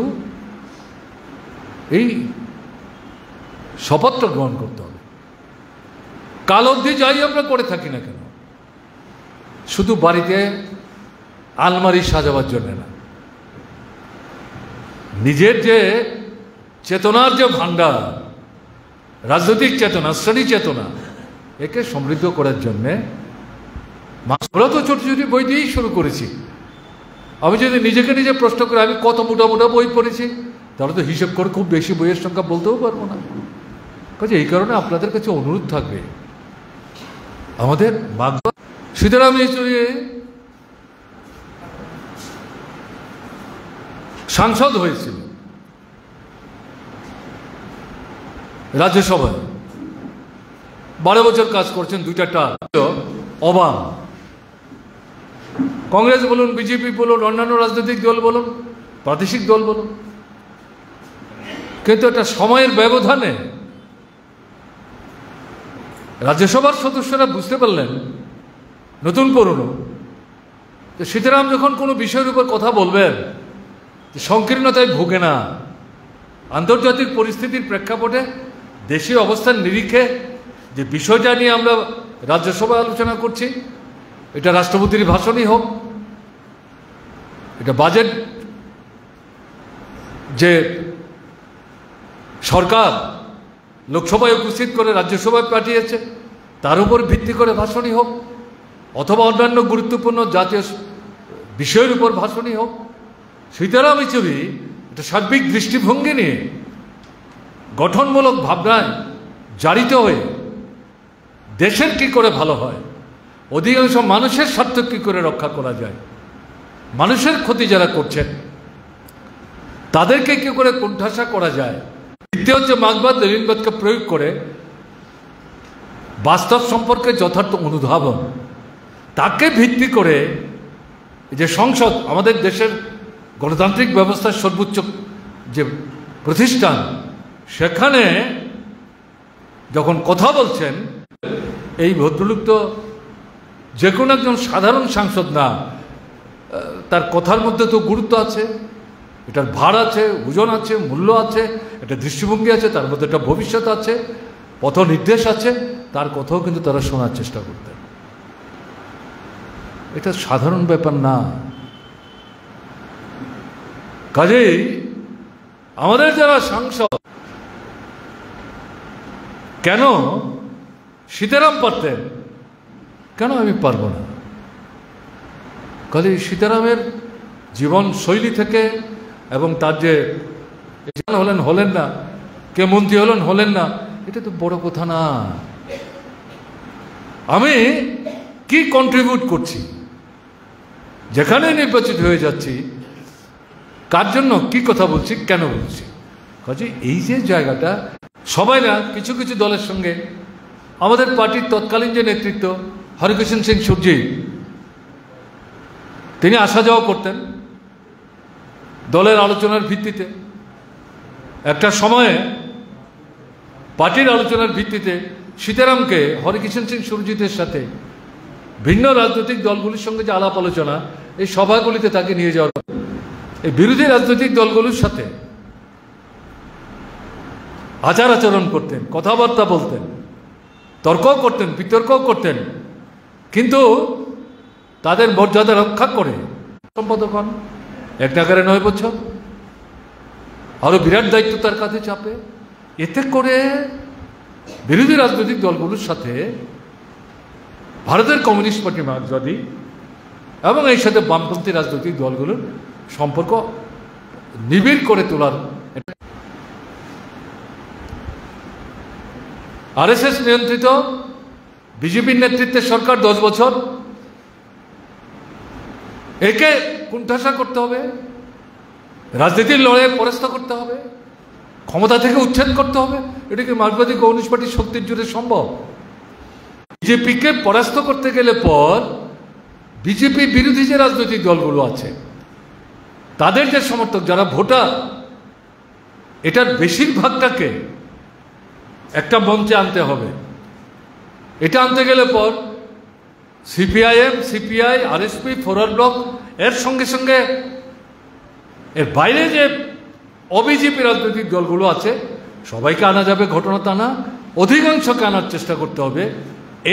এই শপথটা গ্রহণ করতে হবে। কাল অবধি যাই আমরা করে থাকি না কেন, শুধু বাড়িতে আলমারি সাজাবার জন্য না, নিজের যে চেতনার যে ভাণ্ডার, রাজনৈতিক চেতনা, শ্রেণী চেতনা, একে সমৃদ্ধ করার জন্যে আমরা তো ছোট ছোট বই দিয়েই শুরু করেছি। আমি যদি নিজেকে নিজে প্রশ্ন করি আমি কত মোটা মোটা বই পড়েছি, তাহলে তো হিসেব করে খুব বেশি বইয়ের সংখ্যা বলতেও পারবো না। কাজে এই কারণে আপনাদের কাছে অনুরোধ থাকবে, আমাদের সীতারাম ইয়েচুরি সাংসদ হয়েছিল রাজ্যসভায়, 12 বছর কাজ করছেন, 2টা টার্ম অবাম। কংগ্রেস বলুন, বিজেপি বলুন, অন্যান্য রাজনৈতিক দল বলুন, প্রাদেশিক দল বলুন, কিন্তু একটা সময়ের ব্যবধানে রাজ্যসভার সদস্যরা বুঝতে পারলেন, নতুন পুরনো, যে সীতারাম যখন কোনো বিষয়ের উপর কথা বলবেন, সংকীর্ণতায় ভুগে না, আন্তর্জাতিক পরিস্থিতির প্রেক্ষাপটে দেশীয় অবস্থার নিরিখে যে বিষয়টা নিয়ে আমরা রাজ্যসভায় আলোচনা করছি, এটা রাষ্ট্রপতির ভাষণই হোক, এটা বাজেট যে সরকার লোকসভায় উপস্থিত করে রাজ্যসভায় পাঠিয়েছে তার উপর ভিত্তি করে ভাষণই হোক, অথবা অন্যান্য গুরুত্বপূর্ণ জাতীয় বিষয়ের উপর ভাষণই হোক, সীতারাম ইয়েচুরি একটা সার্বিক দৃষ্টিভঙ্গি নিয়ে গঠনমূলক ভাবনায় জারিত হয়ে দেশের কি করে ভালো হয়, অধিকাংশ মানুষের স্বার্থ কি করে রক্ষা করা যায়, মানুষের ক্ষতি যারা করছেন তাদেরকে কি করে কোণঠাসা করা যায়, দ্বিতীয় হচ্ছে মার্ক্সবাদ লেনিনবাদকে প্রয়োগ করে বাস্তব সম্পর্কে যথার্থ অনুধাবন, তাকে ভিত্তি করে যে সংসদ আমাদের দেশের গণতান্ত্রিক ব্যবস্থার সর্বোচ্চ যে প্রতিষ্ঠান, সেখানে যখন কথা বলছেন, এই ভদ্রলোক তো যে কোনো একজন সাধারণ সাংসদ না, তার কথার মধ্যে তো গুরুত্ব আছে, এটার ভার আছে, ওজন আছে, মূল্য আছে, একটা দৃষ্টিভঙ্গি আছে, তার মধ্যে একটা ভবিষ্যৎ আছে, পথ নির্দেশ আছে, তার কথাও কিন্তু তারা শোনার চেষ্টা করতেন। এটা সাধারণ ব্যাপার না। কাজেই আমাদের যারা সাংসদ, কেন সীতারাম পারতেন, কেন আমি পারবো না? কাজে সীতারামের জীবন শৈলী থেকে এবং তার যে হলেন না, কে মন্ত্রী হলেন না, এটা তো বড় কথা না। আমি কি কন্ট্রিবিউট করছি, যেখানে নির্বাচিত হয়ে যাচ্ছি, কার জন্য কি কথা বলছি, কেন বলছি। কাজে এই যে জায়গাটা, সবাই না, কিছু কিছু দলের সঙ্গে আমাদের পার্টির তৎকালীন যে নেতৃত্ব হরিকৃষ্ণ সিং সূর্যি, তিনি আসা যাওয়া করতেন দলের আলোচনার ভিত্তিতে। একটা সময়ে পার্টির আলোচনার ভিত্তিতে সীতারামকে হরিকৃষ্ণ সিং সূর্যজিতের সাথে ভিন্ন রাজনৈতিক দলগুলির সঙ্গে যে আলাপ আলোচনা, এই সভাগুলিতে তাকে নিয়ে যাওয়া, এই বিরোধী রাজনৈতিক দলগুলির সাথে আচার আচরণ করতেন, কথাবার্তা বলতেন, তর্ক করতেন, বিতর্ক করতেন, কিন্তু তাদের মর্যাদা রক্ষা করে সম্পাদক হন। 1 নাগারে 9 বছর, আরো বিরাট দায়িত্ব তার কাঁধে চাপে। এতে করে বিরোধী রাজনৈতিক দলগুলোর সাথে ভারতের কমিউনিস্ট পার্টি মার্ক্সবাদী এবং এই সাথে বামপন্থী রাজনৈতিক দলগুলোর সম্পর্ক নিবিড় করে তোলার, আরএসএস নিয়ন্ত্রিত বিজেপির নেতৃত্বের সরকার 10 বছর, একে কুণ্ঠাসা করতে হবে, রাজনীতির লড়াইয়ে পরাস্ত করতে হবে, ক্ষমতা থেকে উচ্ছেদ করতে হবে। এটা কি মার্ক্সবাদী কমিউনিস্ট পার্টির শক্তির জোরে সম্ভব? বিজেপিকে পরাস্ত করতে গেলে পর বিজেপি বিরোধী যে রাজনৈতিক দলগুলো আছে, তাদের যে সমর্থক, যারা ভোটার, এটার বেশিরভাগটাকে একটা মঞ্চে আনতে হবে। এটা আনতে গেলে পর CPIM, CPI, RSP, forward block, এর সঙ্গে সঙ্গে এর বাইরে যে অবিজেপি রাজনৈতিক দলগুলো আছে, সবাইকে আনা যাবে ঘটনা তা না, অধিকাংশকে আনার চেষ্টা করতে হবে।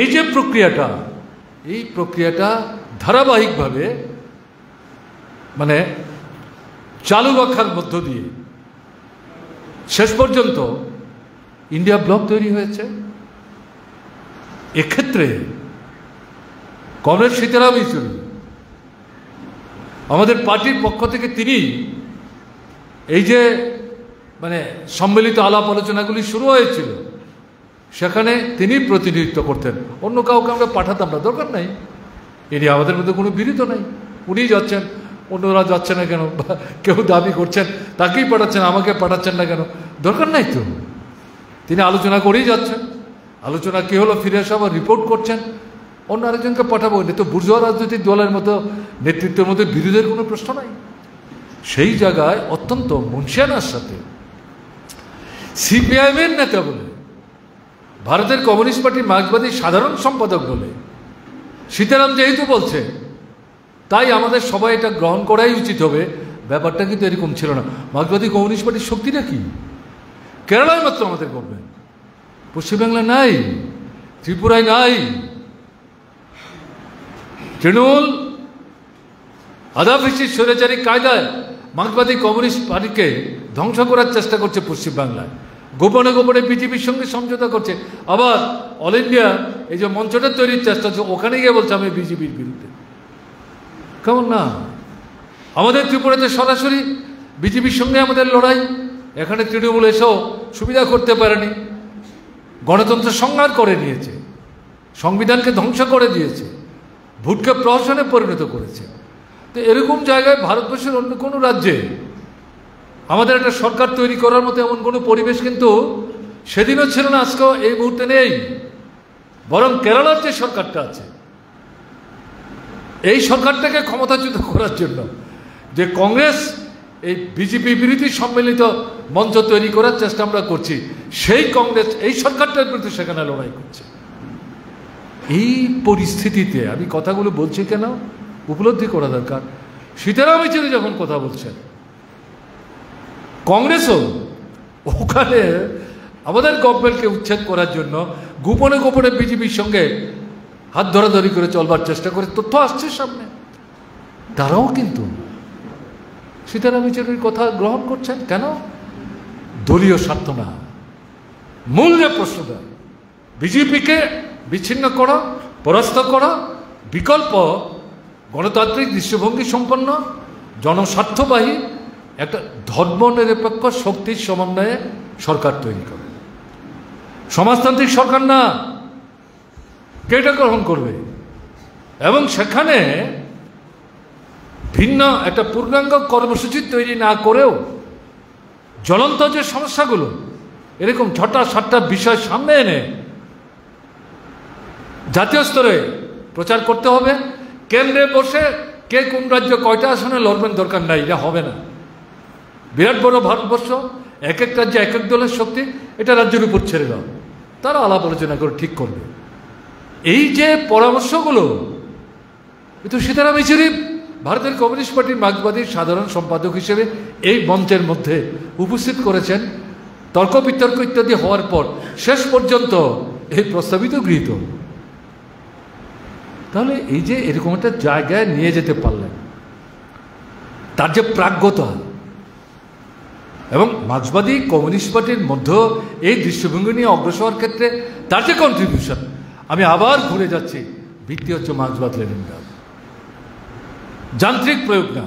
এই যে প্রক্রিয়াটা, এই প্রক্রিয়াটা ধারাবাহিকভাবে মানে চালু রাখার মধ্য দিয়ে শেষ পর্যন্ত ইন্ডিয়া ব্লক তৈরি হয়েছে। এক্ষেত্রে কমরেড সীতারাম ইয়েচুরি, আমাদের পার্টির পক্ষ থেকে তিনি এই যে মানে সম্মিলিত আলাপ আলোচনাগুলি শুরু হয়েছিল, সেখানে তিনি প্রতিনিধিত্ব করতেন। অন্য কাউকে আমরা পাঠাতাম না, দরকার নাই। এটি আমাদের মধ্যে কোনো বিরোধ নাই, উনিই যাচ্ছেন, অন্যরা যাচ্ছে না কেন? কেউ দাবি করছেন তাকেই পাঠাচ্ছেন, আমাকে পাঠাচ্ছেন না কেন? দরকার নাই তো। তিনি আলোচনা করেই যাচ্ছেন, আলোচনা কি হলো ফিরে এসে আবার রিপোর্ট করছেন, অন্য আরেকজনকে পাঠাবো। এটা তো বুর্জোয়া রাজনৈতিক দলের মতো নেতৃত্বের মধ্যে বিরোধের কোনো প্রশ্ন নাই। সেই জায়গায় অত্যন্ত মুনশিয়ানার সাথে সিপিআইএমের নেতা বলে, ভারতের কমিউনিস্ট পার্টির মার্ক্সবাদী সাধারণ সম্পাদক বলে সীতারাম যেহেতু বলছে, তাই আমাদের সবাই এটা গ্রহণ করাই উচিত হবে। ব্যাপারটা কিন্তু এরকম ছিল না। মার্ক্সবাদী কমিউনিস্ট পার্টির শক্তিটা কি? কেরালায় মাত্র আমাদের করবেন, পশ্চিমবাংলায় নাই, ত্রিপুরায় নাই। তৃণমূল আদাফিসির স্বৈরাচারী কায়দায় মার্ক্সবাদী কমিউনিস্ট পার্টিকে ধ্বংস করার চেষ্টা করছে পশ্চিমবাংলায়, গোপনে গোপনে বিজেপির সঙ্গে সমঝোতা করছে। আবার অল ইন্ডিয়া এই যে মঞ্চটা তৈরির চেষ্টা হচ্ছে, ওখানে গিয়ে বলছে আমি বিজেপির বিরুদ্ধে। কেমন না? আমাদের ত্রিপুরাতে সরাসরি বিজেপির সঙ্গে আমাদের লড়াই, এখানে তৃণমূল এসেও সুবিধা করতে পারেনি, গণতন্ত্র সংহার করে নিয়েছে, সংবিধানকে ধ্বংস করে দিয়েছে, ভোটকে প্রহসনে পরিণত করেছে। তো এরকম জায়গায় ভারতবর্ষের অন্য কোনো রাজ্যে আমাদের একটা সরকার তৈরি করার মতো এমন কোনো পরিবেশ কিন্তু সেদিনও ছিল না, আজকেও এই মুহূর্তে নেই। বরং কেরালার যে সরকারটা আছে, এই সরকারটাকে ক্ষমতাচ্যুত করার জন্য যে কংগ্রেস এই বিজেপি বিরোধী সম্মিলিত মঞ্চ তৈরি করার চেষ্টা আমরা করছি, সেই কংগ্রেস এই সরকারটার বিরুদ্ধে সেখানে লড়াই করছে। এই পরিস্থিতিতে আমি কথাগুলো বলছি কেন, উপলব্ধি করা দরকার। সীতারাম ইয়েচুরি যখন কথা বলছেন, কংগ্রেসও ওখানে আমাদের গভর্নমেন্টকে উচ্ছেদ করার জন্য গোপনে গোপনে বিজেপির সঙ্গে হাত ধরাধরি করে চলবার চেষ্টা করে, তথ্য আসছে সামনে। তারাও কিন্তু সীতারাম ইয়েচুরির কথা গ্রহণ করছেন। কেন? দলীয় স্বার্থ না, মূল যে প্রশ্নটা বিজেপিকে বিচ্ছিন্ন করা, পরাস্ত করা, বিকল্প গণতান্ত্রিক দৃষ্টিভঙ্গি সম্পন্ন জনস্বার্থবাহী একটা ধর্মনিরপেক্ষ শক্তির সমন্বয়ে সরকার তৈরি করে। সমাজতান্ত্রিক সরকার না, কে এটা গ্রহণ করবে? এবং সেখানে ভিন্ন একটা পূর্ণাঙ্গ কর্মসূচি তৈরি না করেও জ্বলন্ত যে সমস্যাগুলো, এরকম 6টা-7টা বিষয় সামনে এনে জাতীয় স্তরে প্রচার করতে হবে। কেন্দ্রে বসে কে কোন রাজ্য কয়টা আসনে লড়বেন দরকার নাই, এটা হবে না। বিরাট বড় ভারতবর্ষ, এক এক রাজ্যে এক এক দলের শক্তি, এটা রাজ্যের উপর ছেড়ে দাও, তারা আলাপ আলোচনা করে ঠিক করবে। এই যে পরামর্শগুলো, কিন্তু সীতারাম ইয়েচুরি ভারতের কমিউনিস্ট পার্টির মার্ক্সবাদীর সাধারণ সম্পাদক হিসেবে এই মঞ্চের মধ্যে উপস্থিত করেছেন। তর্ক বিতর্ক ইত্যাদি হওয়ার পর শেষ পর্যন্ত এই প্রস্তাবিত গৃহীত। তাহলে এই যে এরকম একটা জায়গায় নিয়ে যেতে পারলেন, তার যে প্রাজ্ঞতা এবং মার্ক্সবাদী কমিউনিস্ট পার্টির মধ্যে এই দৃষ্টিভঙ্গি নিয়ে অগ্রসর হওয়ার ক্ষেত্রে তার যে কন্ট্রিবিউশন, আমি আবার ঘুরে যাচ্ছি, ভিত্তি হচ্ছে মার্ক্সবাদ লেনিনবাদ। যান্ত্রিক প্রয়োগ না,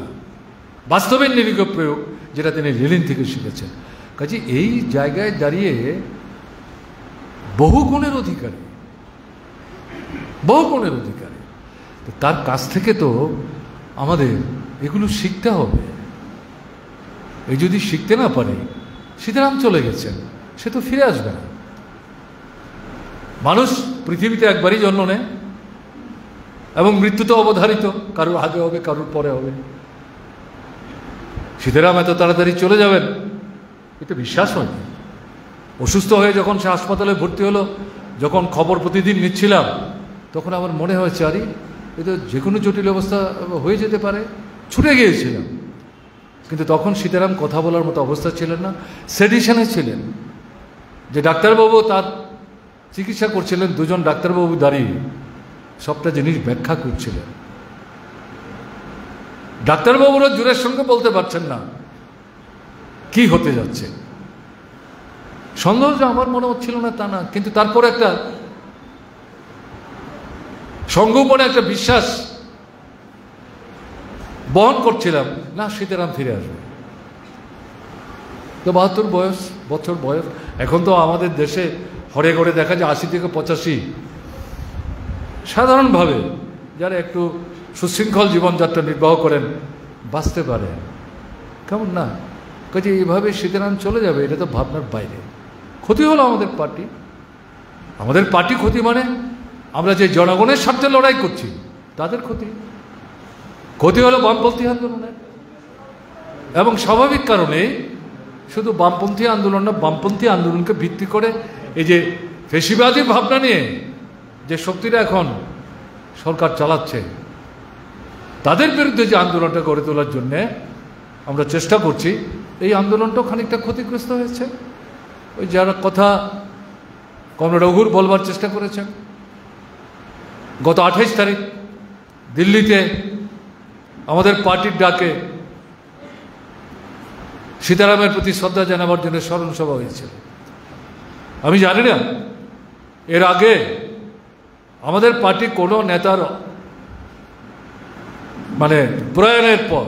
বাস্তবের নিরিখ প্রয়োগ, যেটা তিনি লেনিন থেকে শিখেছেন। কাজে এই জায়গায় দাঁড়িয়ে বহু গুণের অধিকারী, তার কাছ থেকে তো আমাদের এগুলো শিখতে হবে। এই যদি শিখতে না পারে, সীতারাম চলে গেছেন, সে তো ফিরে আসবে না। মানুষ পৃথিবীতে একবারই জন্ম নেয় এবং মৃত্যু তো অবধারিত, কারোর আগে হবে, কারোর পরে হবে। সীতারাম এত তাড়াতাড়ি চলে যাবেন এটা বিশ্বাস হয়নি। অসুস্থ হয়ে যখন সে হাসপাতালে ভর্তি হলো, যখন খবর প্রতিদিন নিচ্ছিলাম, তখন আমার মনে হয়েছে আরে এ তো যে কোনো জটিল অবস্থা হয়ে যেতে পারে, ছুটে গিয়েছিলাম। কিন্তু তখন সীতারাম কথা বলার মতো অবস্থা ছিলেন না, সেডিশনে ছিলেন। যে ডাক্তারবাবু তার চিকিৎসা করছিলেন, দুজন ডাক্তারবাবু দাঁড়িয়ে সবটা জিনিস ব্যাখ্যা করছিলেন। ডাক্তারবাবুরা জোরের সঙ্গে বলতে পারছেন না কি হতে যাচ্ছে। সন্দেহ যে আমার মনে হচ্ছিল না তা না, কিন্তু তারপর একটা সংগোপনে একটা বিশ্বাস বহন করছিলাম, না সীতারাম ফিরে আসবে। তো 72 বছর বয়স। এখন তো আমাদের দেশে হরে ঘরে দেখা যায় 80 থেকে 85 সাধারণভাবে যারা একটু সুশৃঙ্খল জীবনযাত্রা নির্বাহ করেন বাঁচতে পারে, কেমন না? কাজে এইভাবে সীতারাম চলে যাবে, এটা তো ভাবনার বাইরে। ক্ষতি হলো আমাদের পার্টি ক্ষতি মানে আমরা যে জনগণের স্বার্থে লড়াই করছি তাদের ক্ষতি হলো বামপন্থী আন্দোলনের। এবং স্বাভাবিক কারণে শুধু বামপন্থী আন্দোলন না, বামপন্থী আন্দোলনকে ভিত্তি করে এই যে ফেসিবাদী ভাবনা নিয়ে যে শক্তিরা এখন সরকার চালাচ্ছে, তাদের বিরুদ্ধে যে আন্দোলনটা গড়ে তোলার জন্যে আমরা চেষ্টা করছি, এই আন্দোলনটাও খানিকটা ক্ষতিগ্রস্ত হয়েছে। ওই যারা কথা কমরেড রঘুর বলবার চেষ্টা করেছেন, গত 28 তারিখ দিল্লিতে আমাদের পার্টির ডাকে সীতারামের প্রতি শ্রদ্ধা জানাবার জন্য স্মরণ সভা হয়েছিল। আমি জানি না এর আগে আমাদের পার্টি কোনো নেতার মানে প্রয়াণের পর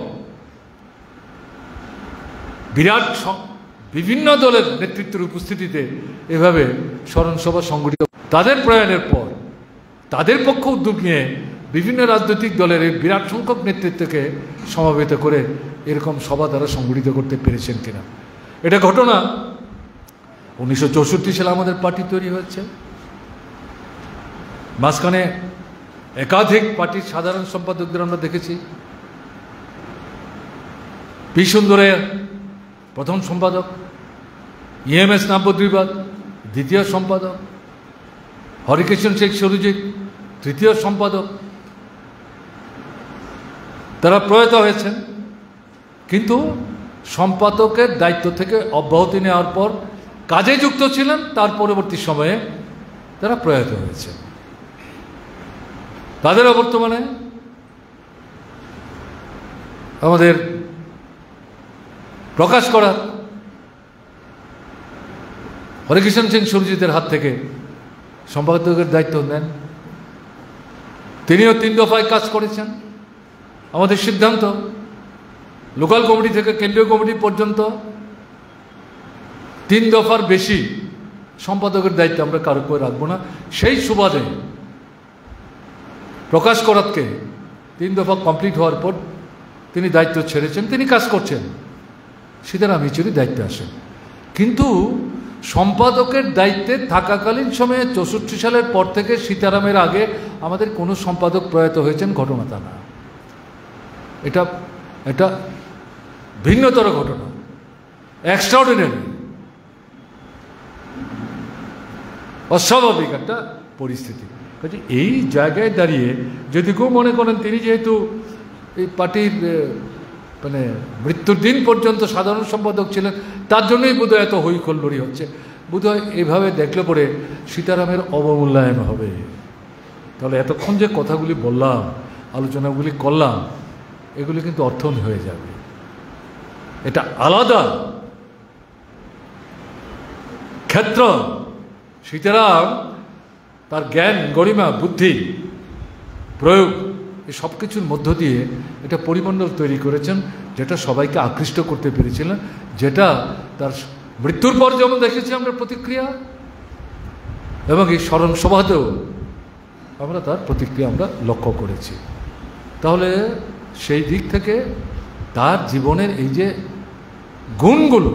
বিরাট বিভিন্ন দলের নেতৃত্বের উপস্থিতিতে এভাবে স্মরণ সভা সংগঠিত। তাদের প্রয়াণের পর তাদের পক্ষ উদ্যোগ নিয়ে বিভিন্ন রাজনৈতিক দলের এই বিরাট সংখ্যক নেতৃত্বকে সমাবেত করে এরকম সভা তারা সংগঠিত করতে পেরেছেন কিনা। এটা ঘটনা 1964 সালে আমাদের পার্টি তৈরি হয়েছে। মাঝখানে একাধিক পার্টির সাধারণ সম্পাদকদের আমরা দেখেছি। পি সুন্দরের প্রথম সম্পাদক, EMS নাব্যদ্বিবাদ দ্বিতীয় সম্পাদক, হরিকৃষ্ণ শেখ সুরজিৎ তৃতীয় সম্পাদক, তারা প্রয়াত হয়েছেন। কিন্তু সম্পাদকের দায়িত্ব থেকে অব্যাহতি নেওয়ার পর কাজে যুক্ত ছিলেন, তার পরবর্তী সময়ে তারা প্রয়াত হয়েছে। তাদের বর্তমানে আমাদের প্রকাশ করা হরিকৃষ্ণ সিং সুরজিতের হাত থেকে সম্পাদকের দায়িত্ব নেন। তিনিও 3 দফায় কাজ করেছেন। আমাদের সিদ্ধান্ত লোকাল কমিটি থেকে কেন্দ্রীয় কমিটি পর্যন্ত 3 দফার বেশি সম্পাদকের দায়িত্ব আমরা কারো করে রাখবো না। সেই সুবাদে প্রকাশ করাতকে 3 দফা কমপ্লিট হওয়ার পর তিনি দায়িত্ব ছেড়েছেন, তিনি কাজ করছেন। সীতারাম ইয়েচুরি দায়িত্বে আসেন। কিন্তু সম্পাদকের দায়িত্বে থাকাকালীন সময়ে 64 সালের পর থেকে সীতারামের আগে আমাদের কোনো সম্পাদক প্রয়াত হয়েছেন ঘটনা তা না। এটা ভিন্নতর ঘটনা, এক্সট্রাঅর্ডিনারি, অস্বাভাবিক একটা পরিস্থিতি। কাজে এই জায়গায় দাঁড়িয়ে যদি কেউ মনে করেন তিনি যেহেতু এই পার্টির মানে মৃত্যুর দিন পর্যন্ত সাধারণ সম্পাদক ছিলেন, তার জন্যই বোধহয় এত হইখল্লোড়ি হচ্ছে, বোধহয় এইভাবে দেখলে পরে সীতারামের অবমূল্যায়ন হবে। তাহলে এতক্ষণ যে কথাগুলি বললাম, আলোচনাগুলি করলাম, এগুলি কিন্তু অর্থহীন হয়ে যাবে। এটা আলাদা ক্ষেত্র। সীতারাম তার জ্ঞান, গরিমা, বুদ্ধি, প্রয়োগ, এই সব কিছুর মধ্য দিয়ে এটা পরিমণ্ডল তৈরি করেছেন, যেটা সবাইকে আকৃষ্ট করতে পেরেছিলেন, যেটা তার মৃত্যুর পর যেমন দেখেছি আমরা প্রতিক্রিয়া, এবং এই স্মরণ সভাতেও আমরা তার প্রতিক্রিয়া আমরা লক্ষ্য করেছি। তাহলে সেই দিক থেকে তার জীবনের এই যে গুণগুলো,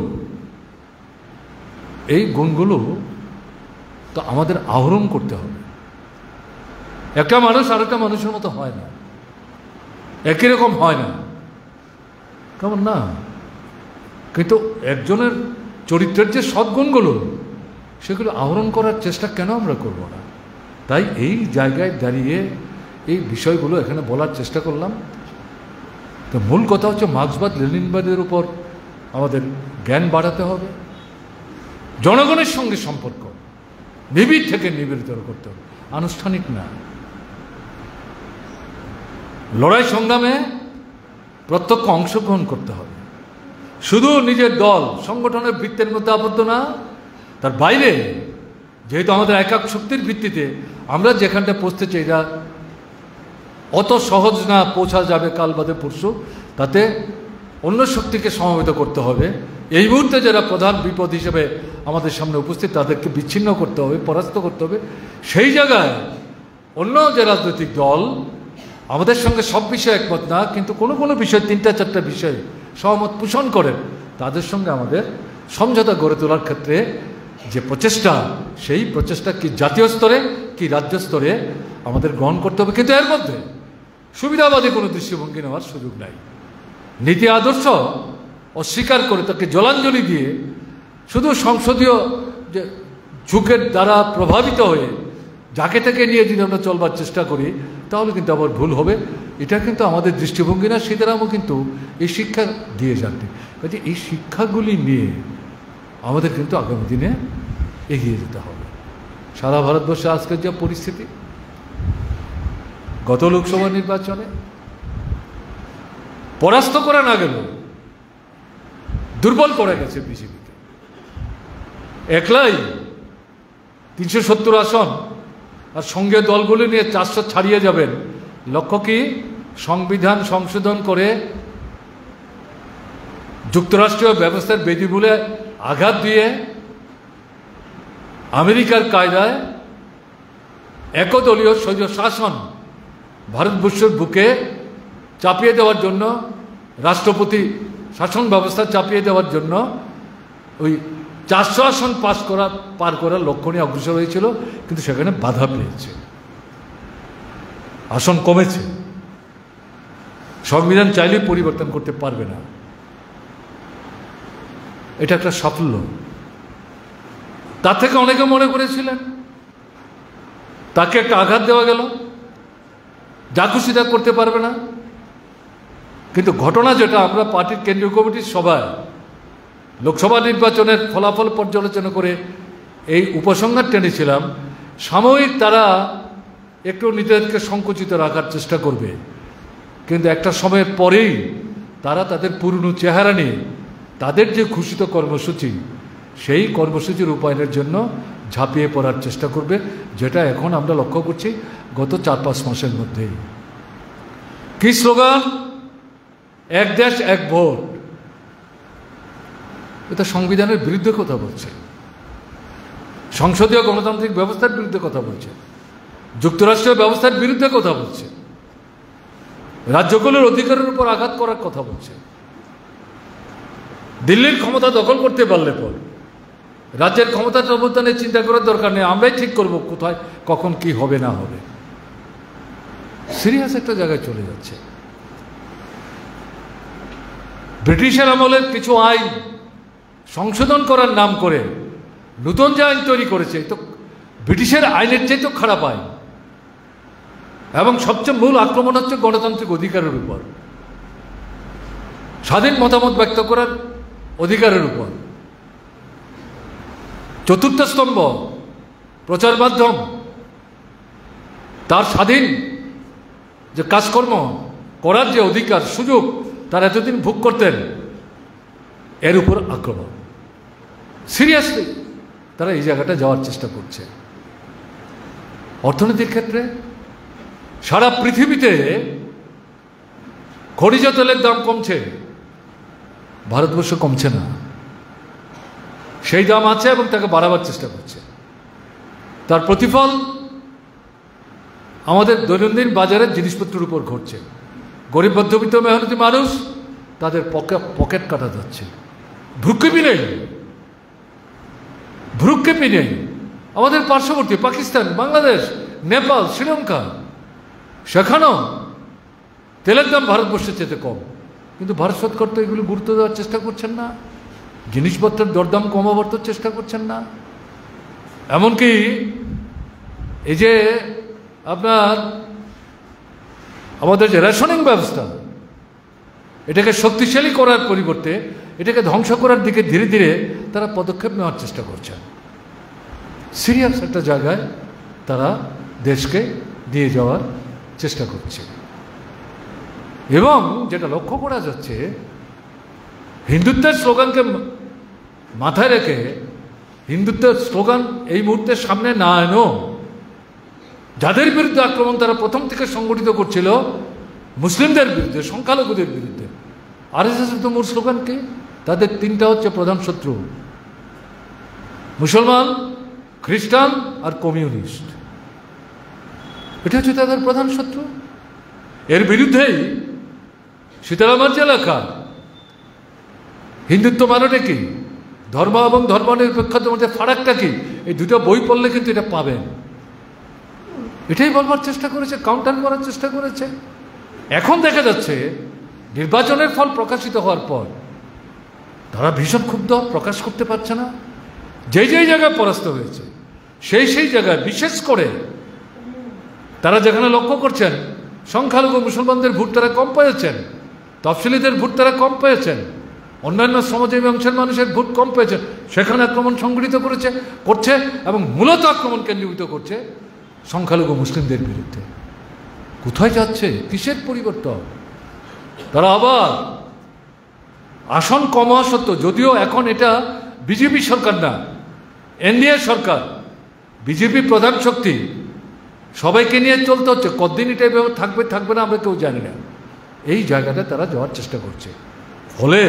এই গুণগুলো তো আমাদের আহরণ করতে হবে। একটা মানুষ আরেকটা মানুষের মতো হয় না, একই রকম হয় না, কেমন না? কিন্তু একজনের চরিত্রের যে সদ্গুণগুলো, সেগুলো আহরণ করার চেষ্টা কেন আমরা করব না? তাই এই জায়গায় দাঁড়িয়ে এই বিষয়গুলো এখানে বলার চেষ্টা করলাম। তো মূল কথা হচ্ছে মার্ক্সবাদ লেনিনবাদের উপর আমাদের জ্ঞান বাড়াতে হবে, জনগণের সঙ্গে সম্পর্ক নিবিড় থেকে নিবেদিত করতে হবে, আনুষ্ঠানিক না। লড়াই সংগ্রামে প্রত্যক্ষ অংশগ্রহণ করতে হবে, শুধু নিজের দল সংগঠনের বৃত্তের মধ্যে আবদ্ধ না, তার বাইরে। যেহেতু আমাদের একক শক্তির ভিত্তিতে আমরা যেখানটা পৌঁছতে চাই, এটা অত সহজ না, পৌঁছা যাবে কাল বাদে পরশু, তাতে অন্য শক্তিকে সমবেত করতে হবে। এই মুহূর্তে যারা প্রধান বিপদ হিসেবে আমাদের সামনে উপস্থিত, তাদেরকে বিচ্ছিন্ন করতে হবে, পরাস্ত করতে হবে। সেই জায়গায় অন্য যে রাজনৈতিক দল আমাদের সঙ্গে সব বিষয়ে একমত না, কিন্তু কোনো কোনো বিষয় 3-4টা বিষয়ে সহমত পোষণ করেন, তাদের সঙ্গে আমাদের সমঝোতা গড়ে তোলার ক্ষেত্রে যে প্রচেষ্টা, সেই প্রচেষ্টা কি জাতীয় স্তরে কি রাজ্য স্তরে আমাদের গ্রহণ করতে হবে। কিন্তু এর মধ্যে সুবিধাবাদী কোনো দৃষ্টিভঙ্গি নেওয়ার সুযোগ নাই। নীতি আদর্শ অস্বীকার করে তাকে জলাঞ্জলি দিয়ে শুধু সংসদীয় যে ঝুঁকের দ্বারা প্রভাবিত হয়ে যাকে থেকে নিয়ে যদি আমরা চলবার চেষ্টা করি, তাহলে কিন্তু আবার ভুল হবে। এটা কিন্তু আমাদের দৃষ্টিভঙ্গি না। সীতারামও কিন্তু এই শিক্ষা দিয়ে যাননি। কাজে এই শিক্ষাগুলি নিয়ে আমাদের কিন্তু আগামী দিনে এগিয়ে যেতে হবে। সারা ভারতবর্ষে আজকের যা পরিস্থিতি, গত লোকসভা নির্বাচনে পরাস্ত করা না গেল, দুর্বল করে গেছে বিজেপিকে। একলাই 370 আসন, আর সঙ্গে দলগুলি নিয়ে 400 ছাড়িয়ে যাবেন। লক্ষ্য কি? সংবিধান সংশোধন করে যুক্তরাষ্ট্রীয় ব্যবস্থার বেদিমূলে আঘাত দিয়ে আমেরিকার কায়দায় একদলীয় স্বৈর শাসন ভারতবর্ষের বুকে চাপিয়ে দেওয়ার জন্য, রাষ্ট্রপতি শাসন ব্যবস্থা চাপিয়ে দেওয়ার জন্য ওই 400 আসন পার করার লক্ষ্য নিয়ে অগ্রসর হয়েছিল, কিন্তু সেখানে বাধা পেয়েছে, আসন কমেছে। সংবিধান চাইলেই পরিবর্তন করতে পারবে না, এটা একটা সাফল্য। তার থেকে অনেকে মনে করেছিলেন তাকে একটা আঘাত দেওয়া গেল, যা খুশি তা করতে পারবে না। কিন্তু ঘটনা যেটা, আমরা পার্টির কেন্দ্রীয় কমিটির সভায় লোকসভা নির্বাচনের ফলাফল পর্যালোচনা করে এই উপসংহার টেনেছিলাম, সাময়িক তারা একটু নিজেদেরকে সংকুচিত রাখার চেষ্টা করবে, কিন্তু একটা সময়ের পরেই তারা তাদের পুরনো চেহারা নিয়ে তাদের যে ঘোষিত কর্মসূচি, সেই কর্মসূচি রূপায়ণের জন্য ঝাঁপিয়ে পড়ার চেষ্টা করবে, যেটা এখন আমরা লক্ষ্য করছি গত 4-5 মাসের মধ্যেই। কি স্লোগান? এক দেশ এক ভোট। এটা সংবিধানের বিরুদ্ধে কথা বলছে, সংসদীয় গণতান্ত্রিক ব্যবস্থার বিরুদ্ধে কথা বলছে, যুক্তরাষ্ট্রীয় ব্যবস্থার বিরুদ্ধে কথা বলছে, রাজ্যগুলোর অধিকারের উপর আঘাত করার কথা বলছে। দিল্লির ক্ষমতা দখল করতে পারলে পর রাজ্যের ক্ষমতা প্রবর্তনের চিন্তা করার দরকার নেই, আমরাই ঠিক করব কোথায় কখন কি হবে না হবে। সিরিয়াস একটা জায়গায় চলে যাচ্ছে। ব্রিটিশের আমলের কিছু আইন সংশোধন করার নাম করে নতুন যে আইন তৈরি করেছে, তো ব্রিটিশের আইনের চেয়ে তো খারাপ আইন, এবং সবচেয়ে মূল আক্রমণ হচ্ছে গণতান্ত্রিক অধিকারের উপর, স্বাধীন মতামত ব্যক্ত করার অধিকারের উপর। চতুর্থ স্তম্ভ প্রচার মাধ্যম, তার স্বাধীন যে কাজকর্ম করার যে অধিকার সুযোগ তারা এতদিন ভোগ করতেন, এর উপর আক্রমণ। সিরিয়াসলি তারা এই জায়গাটা যাওয়ার চেষ্টা করছে। অর্থনীতির ক্ষেত্রে সারা পৃথিবীতে খনিজ তেলের দাম কমছে, ভারতবর্ষ কমছে না। সেই দাম আছে এবং তাকে বাড়াবার চেষ্টা করছে। তার প্রতিফল আমাদের দৈনন্দিন বাজারের জিনিসপত্রের উপর ঘটছে। গরিব মধ্যবিত্ত মেহনতি মানুষ, তাদের পকেট কাটা যাচ্ছে। ভ্রুক্ষেপই নেই, ভ্রুক্ষেপই নেই। আমাদের পার্শ্ববর্তী পাকিস্তান, বাংলাদেশ, নেপাল, শ্রীলঙ্কা, সেখানেও তেলের দাম ভারতবর্ষের চেয়ে কম, কিন্তু ভারত সরকার তো এগুলো গুরুত্ব দেওয়ার চেষ্টা করছেন না, জিনিসপত্রের দরদাম কমাবার তো চেষ্টা করছেন না। এমনকি এই যে আপনার আমাদের যে রেশনিং ব্যবস্থা, এটাকে শক্তিশালী করার পরিবর্তে এটাকে ধ্বংস করার দিকে ধীরে ধীরে তারা পদক্ষেপ নেওয়ার চেষ্টা করছেন। সিরিয়াস একটা জায়গায় তারা দেশকে দিয়ে যাওয়ার চেষ্টা করছে। এবং যেটা লক্ষ্য করা যাচ্ছে, হিন্দুত্বের স্লোগানকে মাথায় রেখে, হিন্দুত্বের স্লোগান এই মুহূর্তে সামনে না এনো, যাদের বিরুদ্ধে আক্রমণ তারা প্রথম থেকে সংগঠিত করছিল, মুসলিমদের বিরুদ্ধে, সংখ্যালঘুদের বিরুদ্ধে। আরএসএসের তো মূল স্লোগান কি? তাদের তিনটা হচ্ছে প্রধান শত্রু: মুসলমান, খ্রিস্টান আর কমিউনিস্ট। এটা হচ্ছে তাদের প্রধান শত্রু। এর বিরুদ্ধেই সীতারামার যে লেখা, হিন্দুত্ব মানেটা কি, ধর্ম এবং ধর্মনিরপেক্ষতার মধ্যে ফারাকটা কি, এই দুটো বই পড়লে কিন্তু এটা পাবেন। এটাই বলবার চেষ্টা করেছে, কাউন্টার করার চেষ্টা করেছে। এখন দেখা যাচ্ছে নির্বাচনের ফল প্রকাশিত হওয়ার পর তারা ভীষণ ক্ষুব্ধ, প্রকাশ করতে পারছে না। যেই জায়গায় পরাস্ত হয়েছে সেই জায়গায় বিশেষ করে তারা যেখানে লক্ষ্য করছেন সংখ্যালঘু মুসলমানদের ভোট তারা কম পেয়েছেন, তফসিলিদের ভোট তারা কম পেয়েছেন, অন্যান্য সমাজের অংশের মানুষের ভোট কম পেয়েছেন, সেখানে আক্রমণ সংগঠিত করছে এবং মূলত আক্রমণ কেন্দ্রীভূত করছে সংখ্যালঘু মুসলিমদের বিরুদ্ধে। কোথায় যাচ্ছে? কিসের পরিবর্তন? তারা আবার আসন কমা সত্ত্বেও, যদিও এখন এটা বিজেপি সরকার না, এনডিএ সরকার, বিজেপি প্রধান শক্তি, সবাইকে নিয়ে চলতে হচ্ছে। কতদিন এটা এভাবে থাকবে না আমরা কেউ জানি না। এই জায়গাটা তারা যাওয়ার চেষ্টা করছে। ফলে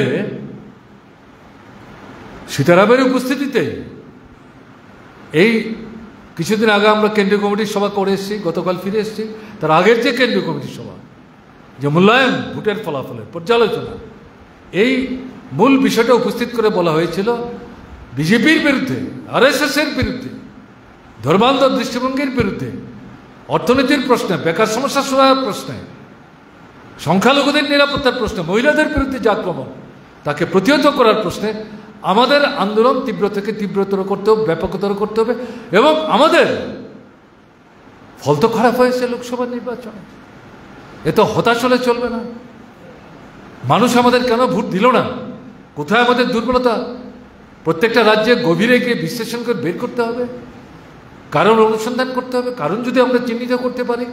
সীতারামের উপস্থিতিতে এই কিছুদিন আগে আমরা কেন্দ্রীয় কমিটির সভা করে এসেছি, গতকাল ফিরে এসেছি, তার আগের যে কেন্দ্রীয় কমিটির সভা, যে মূল্যায়ন ভোটের ফলাফলের পর্যালোচনা, এই মূল বিষয়টা উপস্থিত করে বলা হয়েছিল বিজেপির বিরুদ্ধে, আরএসএসের বিরুদ্ধে, ধর্মান্ধ দৃষ্টিভঙ্গির বিরুদ্ধে, অর্থনীতির প্রশ্নে, বেকার সমস্যা সমাধানের প্রশ্নে, সংখ্যালঘুদের নিরাপত্তার প্রশ্নে, মহিলাদের বিরুদ্ধে যে আক্রমণ, তাকে প্রতিহত করার প্রশ্নে আমাদের আন্দোলন তীব্র থেকে তীব্রতর করতে হবে, ব্যাপকতর করতে হবে। এবং আমাদের ফল তো খারাপ হয়েছে লোকসভা নির্বাচনে, এ তো হতাশ হলে চলবে না। মানুষ আমাদের কেন ভোট দিল না, কোথায় আমাদের দুর্বলতা, প্রত্যেকটা রাজ্যে গভীরে গিয়ে বিশ্লেষণ করে বের করতে হবে, কারণ অনুসন্ধান করতে হবে। কারণ যদি আমরা চিহ্নিত করতে পারি,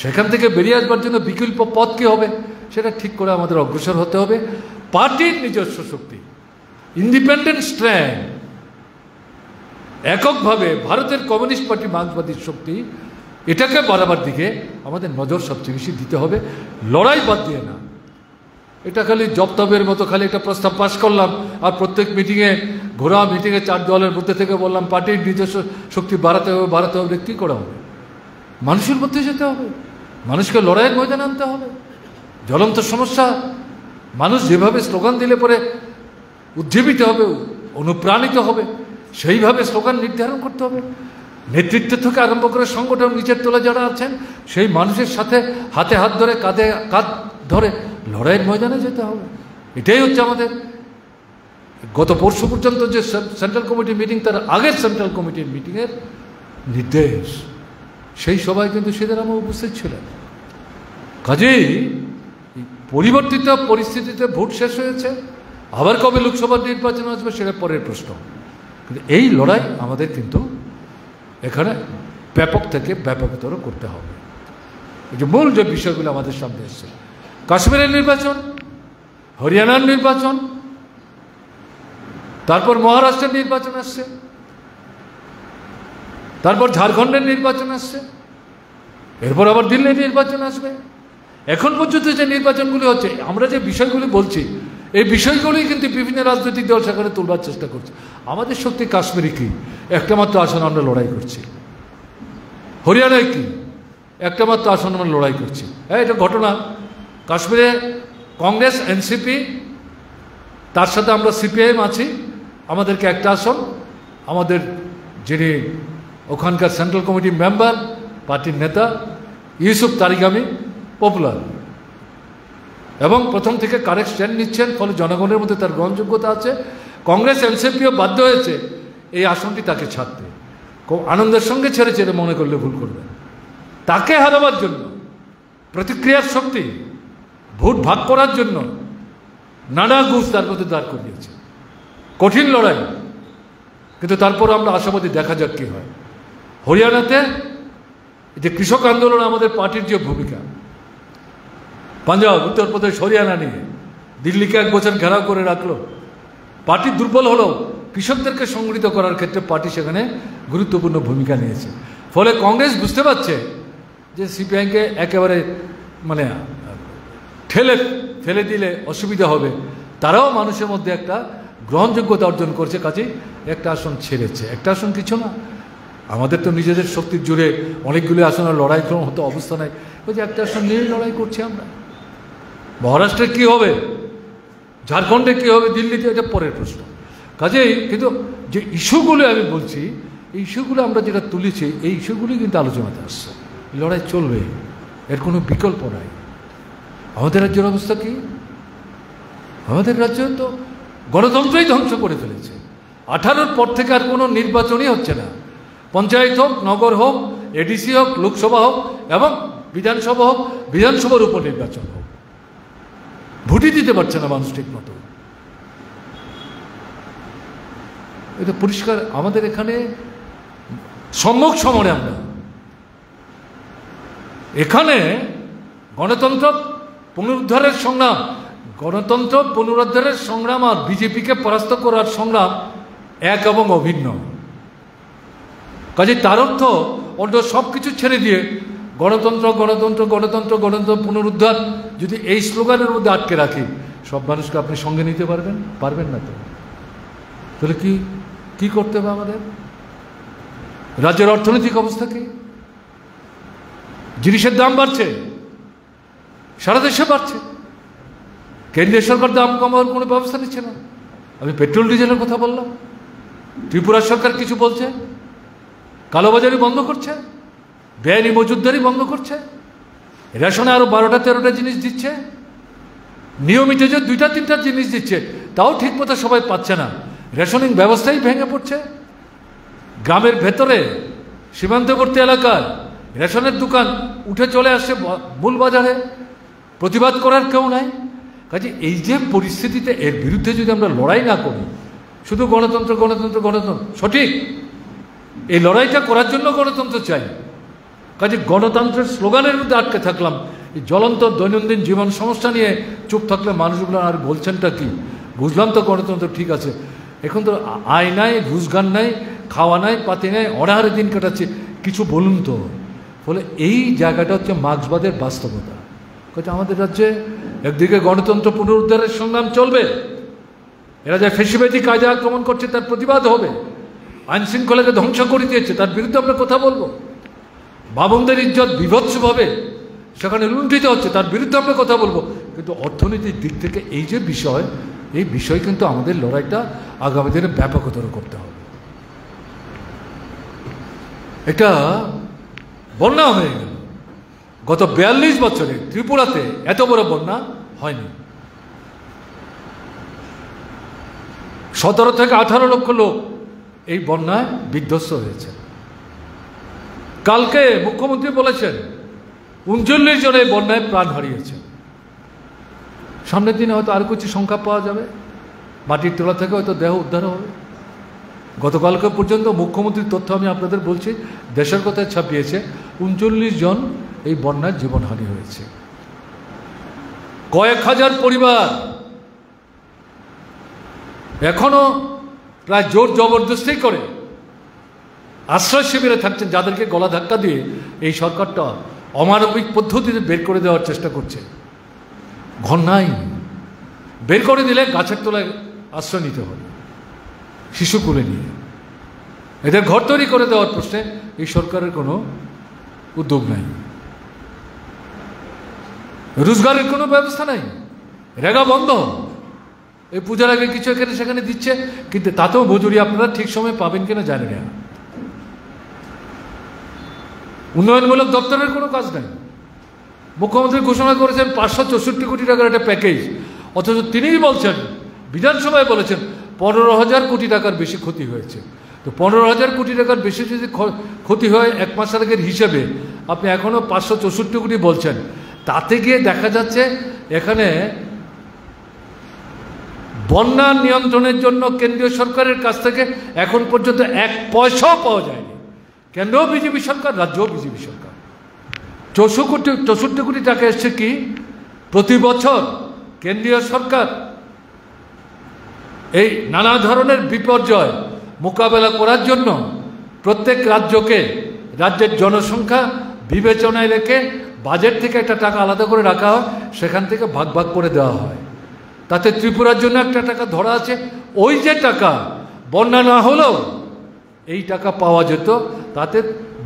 সেখান থেকে বেরিয়ে আসবার জন্য বিকল্প পথ কী হবে সেটা ঠিক করে আমাদের অগ্রসর হতে হবে। পার্টির নিজস্ব শক্তি, ইন্ডিপেন্ডেন্ট স্ট্র্যান্ড, এককভাবে ভারতের কমিউনিস্ট পার্টি মার্ক্সবাদী শক্তি এটাকে বাড়াবার দিকে আমাদের নজর সবচেয়ে বেশি দিতে হবে, লড়াই বাদ দিয়ে না। এটা খালি জপ্তবের মতো খালি একটা প্রস্তাব পাশ করলাম আর প্রত্যেক মিটিংয়ে ঘোরা মিটিংয়ে 4 দলের মধ্যে থেকে বললাম পার্টির নিজস্ব শক্তি বাড়াতে হবে, কী করা হবে? মানুষের মধ্যে যেতে হবে, মানুষকে লড়াইয়ের ময়দানে আনতে হবে। জ্বলন্ত সমস্যা, মানুষ যেভাবে স্লোগান দিলে পরে উজ্জীবিত হবে, অনুপ্রাণিত হবে, সেইভাবে স্লোগান নির্ধারণ করতে হবে। নেতৃত্ব থেকে আরম্ভ করে সংগঠন নিচের তলে যারা আছেন সেই মানুষের সাথে হাতে হাত ধরে কাঁধে কাঁধ ধরে লড়াইয়ের ময়দানে যেতে হবে। এটাই হচ্ছে আমাদের গত পরশু পর্যন্ত যে সেন্ট্রাল কমিটি মিটিং, তার আগের সেন্ট্রাল কমিটির মিটিংয়ের নির্দেশ। সেই সবাই কিন্তু সিদ্ধারামও উপস্থিত ছিলেন। কাজেই পরিবর্তিত পরিস্থিতিতে ভোট শেষ হয়েছে, আবার কবে লোকসভা নির্বাচন আসবে সেটা পরের প্রশ্ন। কিন্তু এই লড়াই আমাদের কিন্তু এখানে ব্যাপক থেকে ব্যাপকতর করতে হবে। এই যে মূল যে বিষয়গুলো আমাদের সামনে এসছে, কাশ্মীরের নির্বাচন, হরিয়ানার নির্বাচন, তারপর মহারাষ্ট্রের নির্বাচন আসছে, তারপর ঝাড়খণ্ডের নির্বাচন আসছে, এরপর আবার দিল্লির নির্বাচন আসবে। এখন পর্যন্ত যে নির্বাচনগুলি হচ্ছে, আমরা যে বিষয়গুলি বলছি এই বিষয়গুলি কিন্তু বিভিন্ন রাজনৈতিক দল সেখানে তুলবার চেষ্টা করছে। আমাদের শক্তি কাশ্মীরে কি? একটা মাত্র আসন আমরা লড়াই করছি। হরিয়ানায় কি? একটা মাত্র আসন আমরা লড়াই করছি। হ্যাঁ, এটা ঘটনা। কাশ্মীরে কংগ্রেস, এনসিপি, তার সাথে আমরা সিপিআইএম আছি, আমাদেরকে একটা আসন, আমাদের যিনি ওখানকার সেন্ট্রাল কমিটির মেম্বার, পার্টির নেতা ইউসুফ তারিগামি পপুলার এবং প্রথম থেকে কারেক্ট স্ট্যান্ড নিচ্ছেন, ফলে জনগণের মধ্যে তার গ্রহণযোগ্যতা আছে। কংগ্রেস এনসিপিও বাধ্য হয়েছে এই আসনটি তাকে ছাড়তে, খুব আনন্দের সঙ্গে ছেড়েছে মনে করলে ভুল করবেন। তাকে হারাবার জন্য প্রতিক্রিয়ার শক্তি, ভোট ভাগ করার জন্য নানা গুজ তার মধ্যে দাঁড় করিয়েছে। কঠিন লড়াই, কিন্তু তারপর আমরা আশাবাদী, দেখা যাক কী হয়। হরিয়ানাতে যে কৃষক আন্দোলন, আমাদের পার্টির যে ভূমিকা, পাঞ্জাব, উত্তরপ্রদেশ, হরিয়ানা নিয়ে দিল্লিকে 1 বছর ঘেরাও করে রাখলো। পার্টি দুর্বল হলেও কৃষকদেরকে সংগঠিত করার ক্ষেত্রে পার্টি সেখানে গুরুত্বপূর্ণ ভূমিকা নিয়েছে। ফলে কংগ্রেস বুঝতে পারছে যে সিপিআইকে একেবারে মানে ফেলে দিলে অসুবিধা হবে, তারাও মানুষের মধ্যে একটা গ্রহণযোগ্যতা অর্জন করছে, কাজেই একটা আসন ছেড়েছে। একটা আসন কিছু না, আমাদের তো নিজেদের শক্তির জুড়ে অনেকগুলি আসনের লড়াই হতো অবস্থা নাই, ওই যে একটা আসন নিয়ে লড়াই করছি আমরা। মহারাষ্ট্রে কী হবে, ঝাড়খণ্ডে কী হবে, দিল্লিতে, এটা পরের প্রশ্ন। কাজেই কিন্তু যে ইস্যুগুলো আমি বলছি, এই ইস্যুগুলো আমরা যেটা তুলেছি, এই ইস্যুগুলি কিন্তু আলোচনাতে আসছে। লড়াই চলবে, এর কোনো বিকল্প নাই। আমাদের রাজ্যের অবস্থা কি? আমাদের রাজ্য তো গণতন্ত্রই ধ্বংস করে ফেলেছে। 18-র পর থেকে আর কোনো নির্বাচনই হচ্ছে না। পঞ্চায়েত হোক, নগর হোক, এডিসি হোক, লোকসভা হোক এবং বিধানসভা হোক, বিধানসভার উপনির্বাচন হোক, ভোটই দিতে পারছে না মানুষ ঠিক মতো। এটা পরিষ্কার। আমাদের এখানে সম্মুখ সমরে আমরা এখানে গণতন্ত্র পুনরুদ্ধারের সংগ্রাম, গণতন্ত্র পুনরুদ্ধারের সংগ্রাম আর বিজেপিকে পরাস্ত করার সংগ্রাম এক এবং অভিন্ন। কাজে তার অর্থ অন্য সব কিছু ছেড়ে দিয়ে গণতন্ত্র গণতন্ত্র গণতন্ত্র গণতন্ত্র পুনরুদ্ধার যদি এই স্লোগানের মধ্যে আটকে রাখি, সব মানুষকে আপনি সঙ্গে নিতে পারবেন না। তো তাহলে কি করতে হবে আমাদের? রাজ্যের অর্থনৈতিক অবস্থা কি? জিনিসের দাম বাড়ছে, সারা দেশে বাড়ছে, কেন্দ্রীয় সরকার দাম কমানোর কোনো ব্যবস্থা নিচ্ছে না। আমি পেট্রোল ডিজেলের কথা বললাম, ত্রিপুরা সরকার কিছু বলছে, কালোবাজারি বন্ধ করছে, বেআইনি মজুতদারি বন্ধ করছে, রেশনে আরও 12টা-13টা জিনিস দিচ্ছে, নিয়মিত যে 2টা-3টা জিনিস দিচ্ছে তাও ঠিক মতো সবাই পাচ্ছে না। রেশনিং ব্যবস্থাই ভেঙে পড়ছে। গ্রামের ভেতরে সীমান্তবর্তী এলাকায় রেশনের দোকান উঠে চলে আসছে মূল বাজারে, প্রতিবাদ করার কেউ নাই। কাজে এই যে পরিস্থিতিতে এর বিরুদ্ধে যদি আমরা লড়াই না করি, শুধু গণতন্ত্র গণতন্ত্র গণতন্ত্র, সঠিক, এই লড়াইটা করার জন্য গণতন্ত্র চাই। কাজে গণতন্ত্রের স্লোগানের মধ্যে আটকে থাকলাম, এই জ্বলন্ত দৈনন্দিন জীবন সমস্যা নিয়ে চুপ থাকলে মানুষগুলো আর বলছেনটা কি? বুঝলাম তো গণতন্ত্র ঠিক আছে, এখন তো আয় নাই, ঘুষগান নাই, খাওয়া নাই, পাতি নাই, অনাহারে দিন কাটাচ্ছে, কিছু বলুন তো। ফলে এই জায়গাটা হচ্ছে মার্ক্সবাদের বাস্তবতা। আমাদের রাজ্যে একদিকে গণতন্ত্র পুনরুদ্ধারের সংগ্রাম চলবে, এরা যে ফ্যাসিবাদী কাজে আক্রমণ করছে তার প্রতিবাদ হবে, আইন শৃঙ্খলাকে ধ্বংস করে দিয়েছে তার বিরুদ্ধে আমরা কথা বলবো, বামনদের ইজ্জত বিভৎসভাবে সেখানে লুণ্ঠিত হচ্ছে তার বিরুদ্ধে আমরা কথা বলবো। কিন্তু অর্থনীতির দিক থেকে এই যে বিষয়, এই বিষয় কিন্তু আমাদের লড়াইটা আগামী দিনে ব্যাপকতর করতে হবে। এটা বন্যা হয়ে গেল, গত 42 বছরে ত্রিপুরাতে এত বড় বন্যা হয়নি। 17 থেকে 18 লক্ষ লোক এই বন্যায় বিধ্বস্ত হয়েছে। কালকে মুখ্যমন্ত্রী বলেছেন 39 জন এই বন্যায় প্রাণ হারিয়েছে। সামনের দিনে হয়তো আর কিছু সংখ্যা পাওয়া যাবে, মাটির তলা থেকে হয়তো দেহ উদ্ধার হবে। গতকালকে পর্যন্ত মুখ্যমন্ত্রীর তথ্য আমি আপনাদের বলছি, দেশের কথায় ছাপিয়েছে 39 জন এই বন্যায় জীবনহানি হয়েছে। কয়েক হাজার পরিবার এখনো প্রায় জোর জবরদস্তি করে আশ্রয় শিবিরে থাকছেন, যাদেরকে গলা ধাক্কা দিয়ে এই সরকারটা অমানবিক পদ্ধতিতে বের করে দেওয়ার চেষ্টা করছে। ঘর নাই, বের করে দিলে গাছের তলায় আশ্রয় নিতে হবে, শিশু কোলে নিয়ে। এদের ঘর তৈরি করে দেওয়ার প্রশ্নে এই সরকারের কোনো উদ্যোগ নাই, রোজগারের কোনো ব্যবস্থা নাই, রেগা বন্ধ। এই পূজার আগে কিছু এখানে সেখানে দিচ্ছে, কিন্তু তাতেও মজুরি আপনারা ঠিক সময় পাবেন কিনা জানি না। উন্নয়নমূলক দপ্তরের কোনো কাজ নাই। মুখ্যমন্ত্রী ঘোষণা করেছেন 564 কোটি টাকার একটা প্যাকেজ, অথচ তিনিই বলছেন, বিধানসভায় বলেছেন 15,000 কোটি টাকার বেশি ক্ষতি হয়েছে। তো 15,000 কোটি টাকার বেশি যদি ক্ষতি হয় 1 মাস আগের হিসেবে, আপনি এখনও 564 কোটি বলছেন, তাতে গিয়ে দেখা যাচ্ছে এখানে বন্যা নিয়ন্ত্রণের জন্য কেন্দ্রীয় সরকারের কাছ থেকে এখন পর্যন্ত 1 পয়সাও পাওয়া যায়নি। কেন্দ্রও বিজেপি সরকার, রাজ্যও বিজেপি সরকার। 64 কোটি টাকা এসছে কি প্রতি বছর কেন্দ্রীয় সরকার এই নানা ধরনের বিপর্যয় মোকাবেলা করার জন্য প্রত্যেক রাজ্যকে রাজ্যের জনসংখ্যা বিবেচনায় রেখে বাজেট থেকে একটা টাকা আলাদা করে রাখা হয়, সেখান থেকে ভাগ ভাগ করে দেওয়া হয়। তাতে ত্রিপুরার জন্য একটা টাকা ধরা আছে। ওই যে টাকা বন্যা না হলেও এই টাকা পাওয়া যেত, তাতে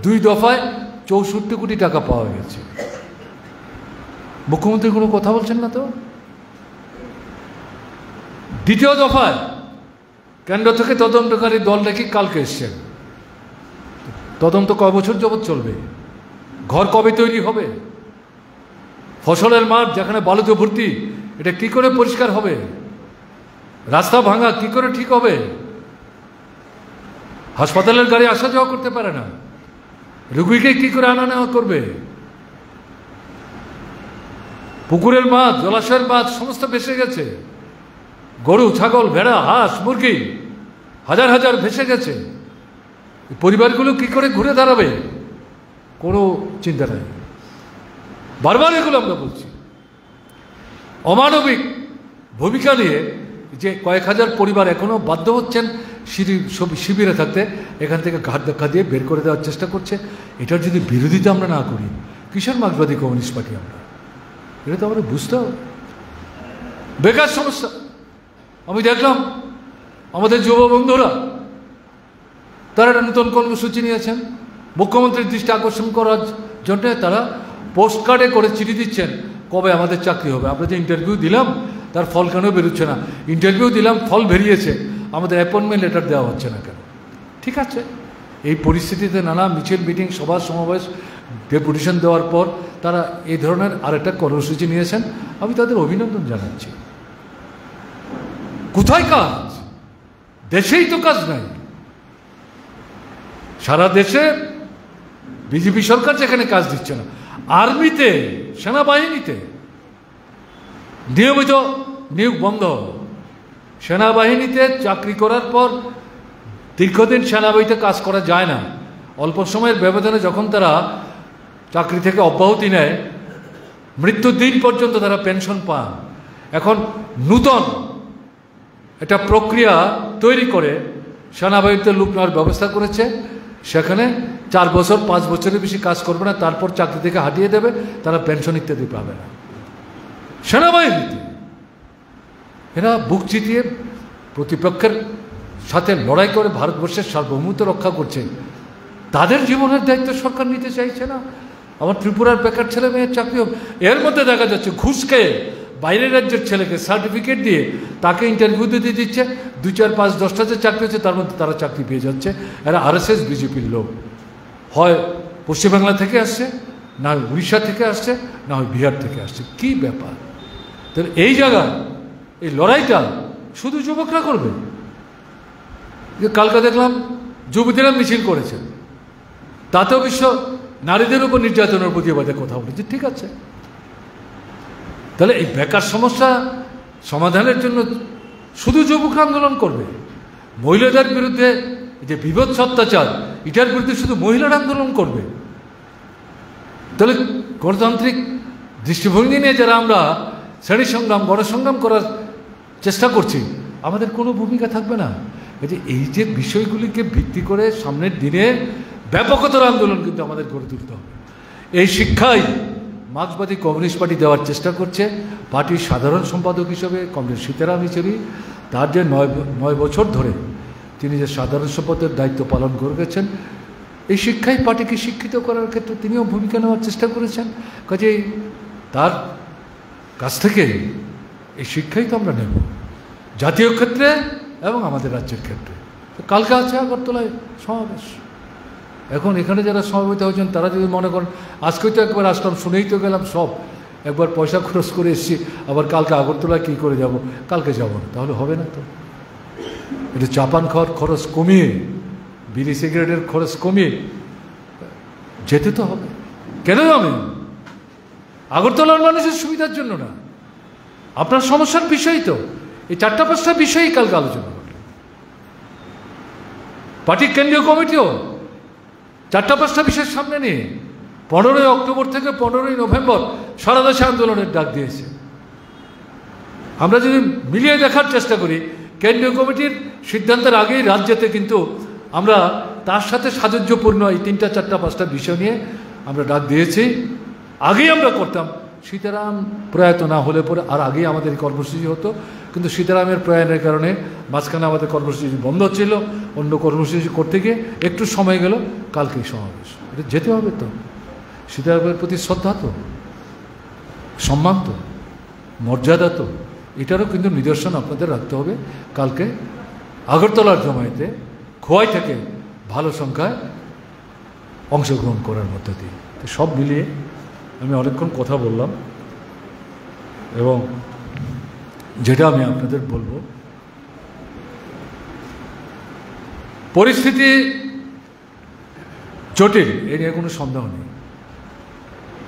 2 দফায় 64 কোটি টাকা পাওয়া গেছে। মুখ্যমন্ত্রী কোনো কথা বলছেন না তো। দ্বিতীয় দফায় কেন্দ্র থেকে তদন্তকারী দল নাকি কালকে এসছেন। তদন্ত কয় বছর যাবৎ চলবে? ঘর কবে তৈরি হবে? ফসলের মাঠ যেখানে বালুতে ভর্তি, এটা কি করে পরিষ্কার হবে? রাস্তা ভাঙা কি করে ঠিক হবে? হাসপাতালের গাড়ি আসা যাওয়া করতে পারে না, রোগীকে কি করে আনা নেওয়া করবে? পুকুরের মাছ, জলাশয়ের মাছ সমস্ত ভেসে গেছে। গরু, ছাগল, ভেড়া, হাঁস, মুরগি হাজার হাজার ভেসে গেছে। পরিবারগুলো কি করে ঘুরে দাঁড়াবে? কোনো চিন্তা নাই। বারবার এগুলো আমরা বলছি। অমানবিক ভূমিকা নিয়ে যে কয়েক হাজার পরিবার এখনো বাধ্য হচ্ছেন শিবিরে থাকতে, এখান থেকে ঘাট ধাক্কা দিয়ে বের করে দেওয়ার চেষ্টা করছে। এটার যদি বিরোধিতা আমরা না করি, কিসের মার্ক্সবাদী কমিউনিস্ট পার্টি আমরা? এটা তো আমাদের বুঝতে হবে। বেকার সমস্যা আমি দেখলাম আমাদের যুব বন্ধুরা তারা একটা নতুন কর্মসূচি নিয়েছেন। মুখ্যমন্ত্রীর দৃষ্টি আকর্ষণ করার জন্য তারা পোস্ট কার্ডে করে চিঠি দিচ্ছেন কবে আমাদের চাকরি হবে। আমরা যে ইন্টারভিউ দিলাম তার ফল কেন বেরোচ্ছে না? ইন্টারভিউ দিলাম, ফল বেরিয়েছে, আমাদের অ্যাপয়েন্টমেন্ট লেটার দেওয়া হচ্ছে না কেন? ঠিক আছে, এই পরিস্থিতিতে নানা মিছিল, মিটিং, সভা সমাবেশ, ডেপুটেশন দেওয়ার পর তারা এই ধরনের আরেকটা কর্মসূচি নিয়েছেন। আমি তাদের অভিনন্দন জানাচ্ছি। কোথায় কাজ? দেশেই তো কাজ নাই। সারা দেশে বিজেপি সরকার যেখানে কাজ দিচ্ছে না, আর্মিতে, সেনাবাহিনীতে নিয়মিত নিয়োগ বন্ধ। সেনাবাহিনীতে চাকরি করার পর দীর্ঘদিন সেনাবাহিনীতে কাজ করা যায় না। অল্প সময়ের ব্যবধানে যখন তারা চাকরি থেকে অব্যাহতি নেয়, মৃত্যুর দিন পর্যন্ত তারা পেনশন পান। এখন নূতন একটা প্রক্রিয়া তৈরি করে সেনাবাহিনীতে লোক নেওয়ার ব্যবস্থা করেছে, সেখানে 4 বছর 5 বছরের বেশি কাজ করবে না, তারপর চাকরি থেকে হাটিয়ে দেবে, তারা পেনশন ইত্যাদি পাবে না। সেনাবাহিনীতে এরা বুক চিতিয়ে প্রতিপক্ষের সাথে লড়াই করে ভারতবর্ষের সার্বভৌমত্ব রক্ষা করছে, তাদের জীবনের দায়িত্ব সরকার নিতে চাইছে না। আমার ত্রিপুরার বেকার ছেলে মেয়ের চাকরি, এর মধ্যে দেখা যাচ্ছে ঘুষ খেয়ে বাইরের রাজ্যের ছেলেকে সার্টিফিকেট দিয়ে তাকে ইন্টারভিউ দিতে দিচ্ছে, 2, 4, 5, 10টা যে চাকরি হচ্ছে তার মধ্যে তারা চাকরি পেয়ে যাচ্ছে। এরা RSS বিজেপির লোক, হয় পশ্চিমবাংলা থেকে আসছে, না উড়িষ্যা থেকে আসছে, না হয় বিহার থেকে আসছে। কি ব্যাপার? তাহলে এই জায়গায় এই লড়াইটা শুধু যুবকরা করবে? কালকে দেখলাম যুবতীরা মিছিল করেছেন, তাতেও বিশ্ব নারীদের উপর নির্যাতনের প্রতিবাদে কথা বলেছে। ঠিক আছে, তাহলে এই বেকার সমস্যা সমাধানের জন্য শুধু যুবকরা আন্দোলন করবে? মহিলাদের বিরুদ্ধে যে বিভৎস অত্যাচার, এটার বিরুদ্ধে শুধু মহিলারা আন্দোলন করবে? তাহলে গণতান্ত্রিক দৃষ্টিভঙ্গি নিয়ে যারা আমরা শ্রেণী সংগ্রাম, গণসংগ্রাম করার চেষ্টা করছি, আমাদের কোনো ভূমিকা থাকবে না। এই যে বিষয়গুলিকে ভিত্তি করে সামনের দিনে ব্যাপকতর আন্দোলন কিন্তু আমাদের গড়ে তুলতে হবে। এই শিক্ষাই মার্ক্সবাদী কমিউনিস্ট পার্টি দেওয়ার চেষ্টা করছে। পার্টির সাধারণ সম্পাদক হিসেবে কমরেড সীতারাম ইয়েচুরি, তার যে 9 বছর ধরে তিনি যে সাধারণ সম্পাদকের দায়িত্ব পালন করে গেছেন, এই শিক্ষাই পার্টিকে শিক্ষিত করার ক্ষেত্রে তিনিও ভূমিকা নেওয়ার চেষ্টা করেছেন। কাজেই তার কাছ থেকে এই শিক্ষাই তো আমরা নেব জাতীয় ক্ষেত্রে এবং আমাদের রাজ্যের ক্ষেত্রে। কালকে আছে আগরতলায় সমাবেশ। এখন এখানে যারা সমবেত হয়েছেন তারা যদি মনে করেন আজকেই তো একবার আসলাম, শুনেই তো গেলাম সব, একবার পয়সা খরচ করে এসেছি, আবার কালকে আগরতলায় কী করে যাব, কালকে যাব না, তাহলে হবে না তো। এটা চাপান খাওয়ার খরচ কমিয়ে, বিড়ি সিগারেটের খরচ কমিয়ে যেতে তো হবে। কেন যাবেন? আগরতলার মানুষের সুবিধার জন্য না, আপনার সমস্যার বিষয় তো। এই 4-5টা বিষয়ই কালকে আলোচনা করল পার্টির কেন্দ্রীয় কমিটিও। 4-5টা বিষয়ের সামনে নিয়ে 15ই অক্টোবর থেকে 15ই নভেম্বর সারা দেশে আন্দোলনের ডাক দিয়েছে। আমরা যদি মিলিয়ে দেখার চেষ্টা করি, কেন্দ্রীয় কমিটির সিদ্ধান্তের আগেই রাজ্যেতে কিন্তু আমরা তার সাথে সাযুজ্যপূর্ণ এই 3টা 4টা 5টা বিষয় নিয়ে আমরা ডাক দিয়েছি। আগেই আমরা করতাম, সীতারাম প্রয়াত না হলে পরে আর আগেই আমাদের কর্মসূচি হতো, কিন্তু সীতারামের প্রয়াণের কারণে মাঝখানে আমাদের কর্মসূচি বন্ধ ছিল। অন্য কর্মসূচি করতে গিয়ে একটু সময় গেল, কালকেই সমাবেশ। এটা যেতে হবে তো, সীতারামের প্রতি শ্রদ্ধা তো, সম্মান তো, মর্যাদা তো, এটারও কিন্তু নিদর্শন আপনাদের রাখতে হবে। কালকে আগরতলার জমায়েতে খোয়াই থেকে ভালো সংখ্যায় অংশগ্রহণ করার মধ্য দিয়ে। তো সব মিলিয়ে আমি অনেকক্ষণ কথা বললাম, এবং যেটা আমি আপনাদের বলবো, পরিস্থিতি জটিল, এ নিয়ে কোনো সন্দেহ নেই,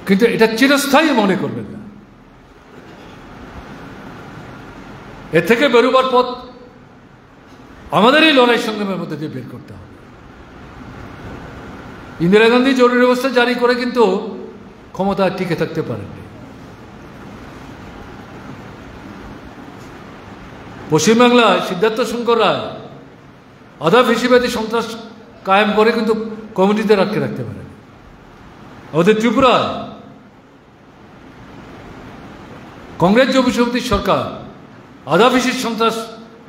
কিন্তু এটা চিরস্থায়ী মনে করবেন না। এর থেকে বেরোবার পথ আমাদের এই লড়াই সংগ্রামের মধ্যে দিয়ে বের করতে হবে। ইন্দিরা গান্ধী জরুরি অবস্থা জারি করে কিন্তু ক্ষমতা টিকে থাকতে পারেনি। পশ্চিমবাংলায় সিদ্ধার্থ শঙ্কর রায় আধা ফেসিবাদী সন্ত্রাস কায়েম করে কিন্তু কমিউনিটিদের আটকে রাখতে পারেনি। আমাদের ত্রিপুরায় কংগ্রেস যুব সমিতির সরকার আধা ফেসির সন্ত্রাস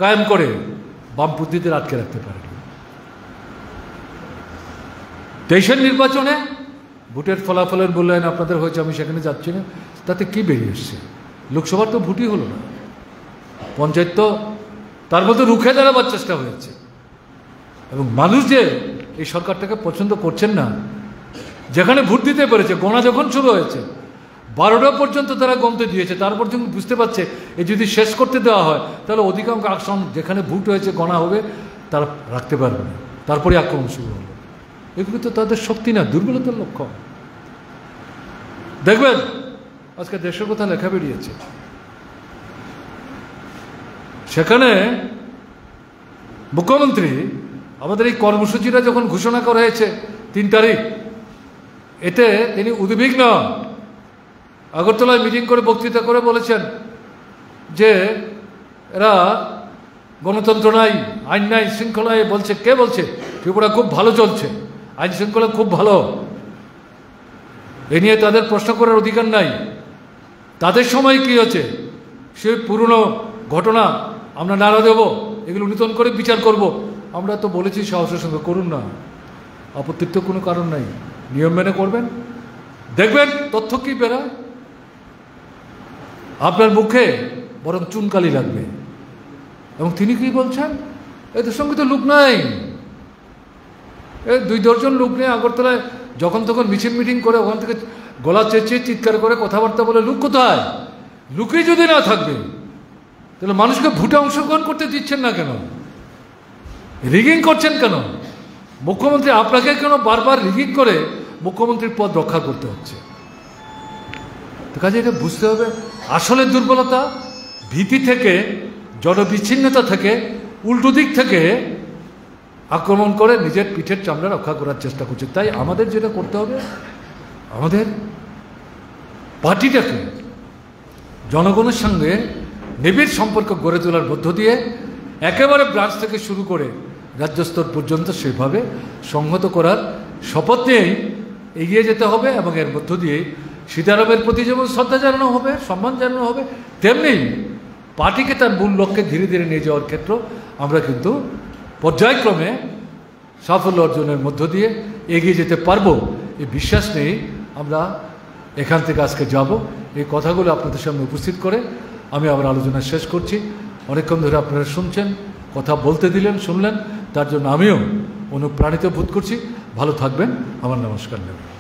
কায়েম করে বামপন্থীদের আটকে রাখতে পারেনি। 23-এর নির্বাচনে ভোটের ফলাফলের মূল্যায়ন আপনাদের হয়েছে, আমি সেখানে যাচ্ছি না। তাতে কি বেরিয়ে এসছে? লোকসভার তো ভোটই হলো না, পঞ্চায়েত তো তার মধ্যে রুখে দাঁড়াবার চেষ্টা হয়েছে। এবং মানুষ যে এই সরকারটাকে পছন্দ করছেন না, যেখানে ভোট দিতে পেরেছে, গোনা যখন শুরু হয়েছে 12টা পর্যন্ত তারা গমতে দিয়েছে, তারপর যখন বুঝতে পারছে এ যদি শেষ করতে দেওয়া হয় তাহলে অধিকাংশ আসন যেখানে ভোট হয়েছে গণা হবে, তারা রাখতে পারবে না, তারপরে আক্রমণ শুরু হলো। এগুলো তো তাদের শক্তি না, দুর্বলতার লক্ষণ। দেখবেন আজকে দেশের কথা লেখা বেরিয়েছে, সেখানে মুখ্যমন্ত্রী আমাদের এই কর্মসূচিটা যখন ঘোষণা করা হয়েছে 3 তারিখ, এতে তিনি উদ্বিগ্ন। আগরতলায় মিটিং করে বক্তৃতা করে বলেছেন যে এরা গণতন্ত্র নাই, আইন নাই, শৃঙ্খলায় বলছে। কে বলছে? ত্রিপুরা খুব ভালো চলছে, আইন শৃঙ্খলা খুব ভালো। এ নিয়ে তাদের প্রশ্ন করার অধিকার নাই। তাদের সময় কি হচ্ছে সে পুরনো ঘটনা আমরা নাড়া দেব, এগুলো নূতন করে বিচার করব। আমরা তো বলেছি সাহসের সঙ্গে করুন না, আপত্তির তো কোনো কারণ নাই, নিয়ম মেনে করবেন, দেখবেন তথ্য কি বেরোয়। আপনার মুখে বরং চুনকালি লাগবে। এবং তিনি কি বলছেন? এদের সঙ্গে তো লোক নাই, এই 2 জন লোক নিয়ে আগরতলায় যখন তখন মিছিল মিটিং করে ওখান থেকে গলা চেঁচিয়ে চিৎকার করে কথাবার্তা বলে। লোক কোথায়? লোকই যদি না থাকবে তাহলে মানুষকে ভোটে অংশগ্রহণ করতে দিচ্ছেন না কেন? রিগিং করছেন কেন? মুখ্যমন্ত্রী আপনাকে কেন বারবার রিগিং করে মুখ্যমন্ত্রীর পদ রক্ষা করতে হচ্ছে? তো কাজে এটা বুঝতে হবে আসলে দুর্বলতা ভীতি থেকে, জনবিচ্ছিন্নতা থেকে, উল্টো দিক থেকে আক্রমণ করে নিজের পিঠের চামড়া রক্ষা করার চেষ্টা করছে। তাই আমাদের যেটা করতে হবে, আমাদের পার্টিটাকে জনগণের সঙ্গে নিবিড় সম্পর্ক গড়ে তোলার মধ্য দিয়ে একেবারে ব্রাঞ্চ থেকে শুরু করে রাজ্য স্তর পর্যন্ত সেভাবে সংহত করার শপথ নিয়েই এগিয়ে যেতে হবে। এবং এর মধ্য দিয়ে সীতারামের প্রতি যেমন শ্রদ্ধা জানানো হবে, সম্মান জানানো হবে, তেমনি পার্টিকে তার মূল লক্ষ্যে ধীরে ধীরে নিয়ে যাওয়ার ক্ষেত্র আমরা কিন্তু পর্যায়ক্রমে সাফল্য অর্জনের মধ্য দিয়ে এগিয়ে যেতে পারবো। এই বিশ্বাস নেই আমরা এখান থেকে আজকে যাব। এই কথাগুলো আপনাদের সামনে উপস্থিত করে আমি আবার আলোচনা শেষ করছি। অনেকক্ষণ ধরে আপনারা শুনছেন, কথা বলতে দিলেন, শুনলেন, তার জন্য আমিও অনুপ্রাণিত বোধ করছি। ভালো থাকবেন। আমার নমস্কার নেবেন।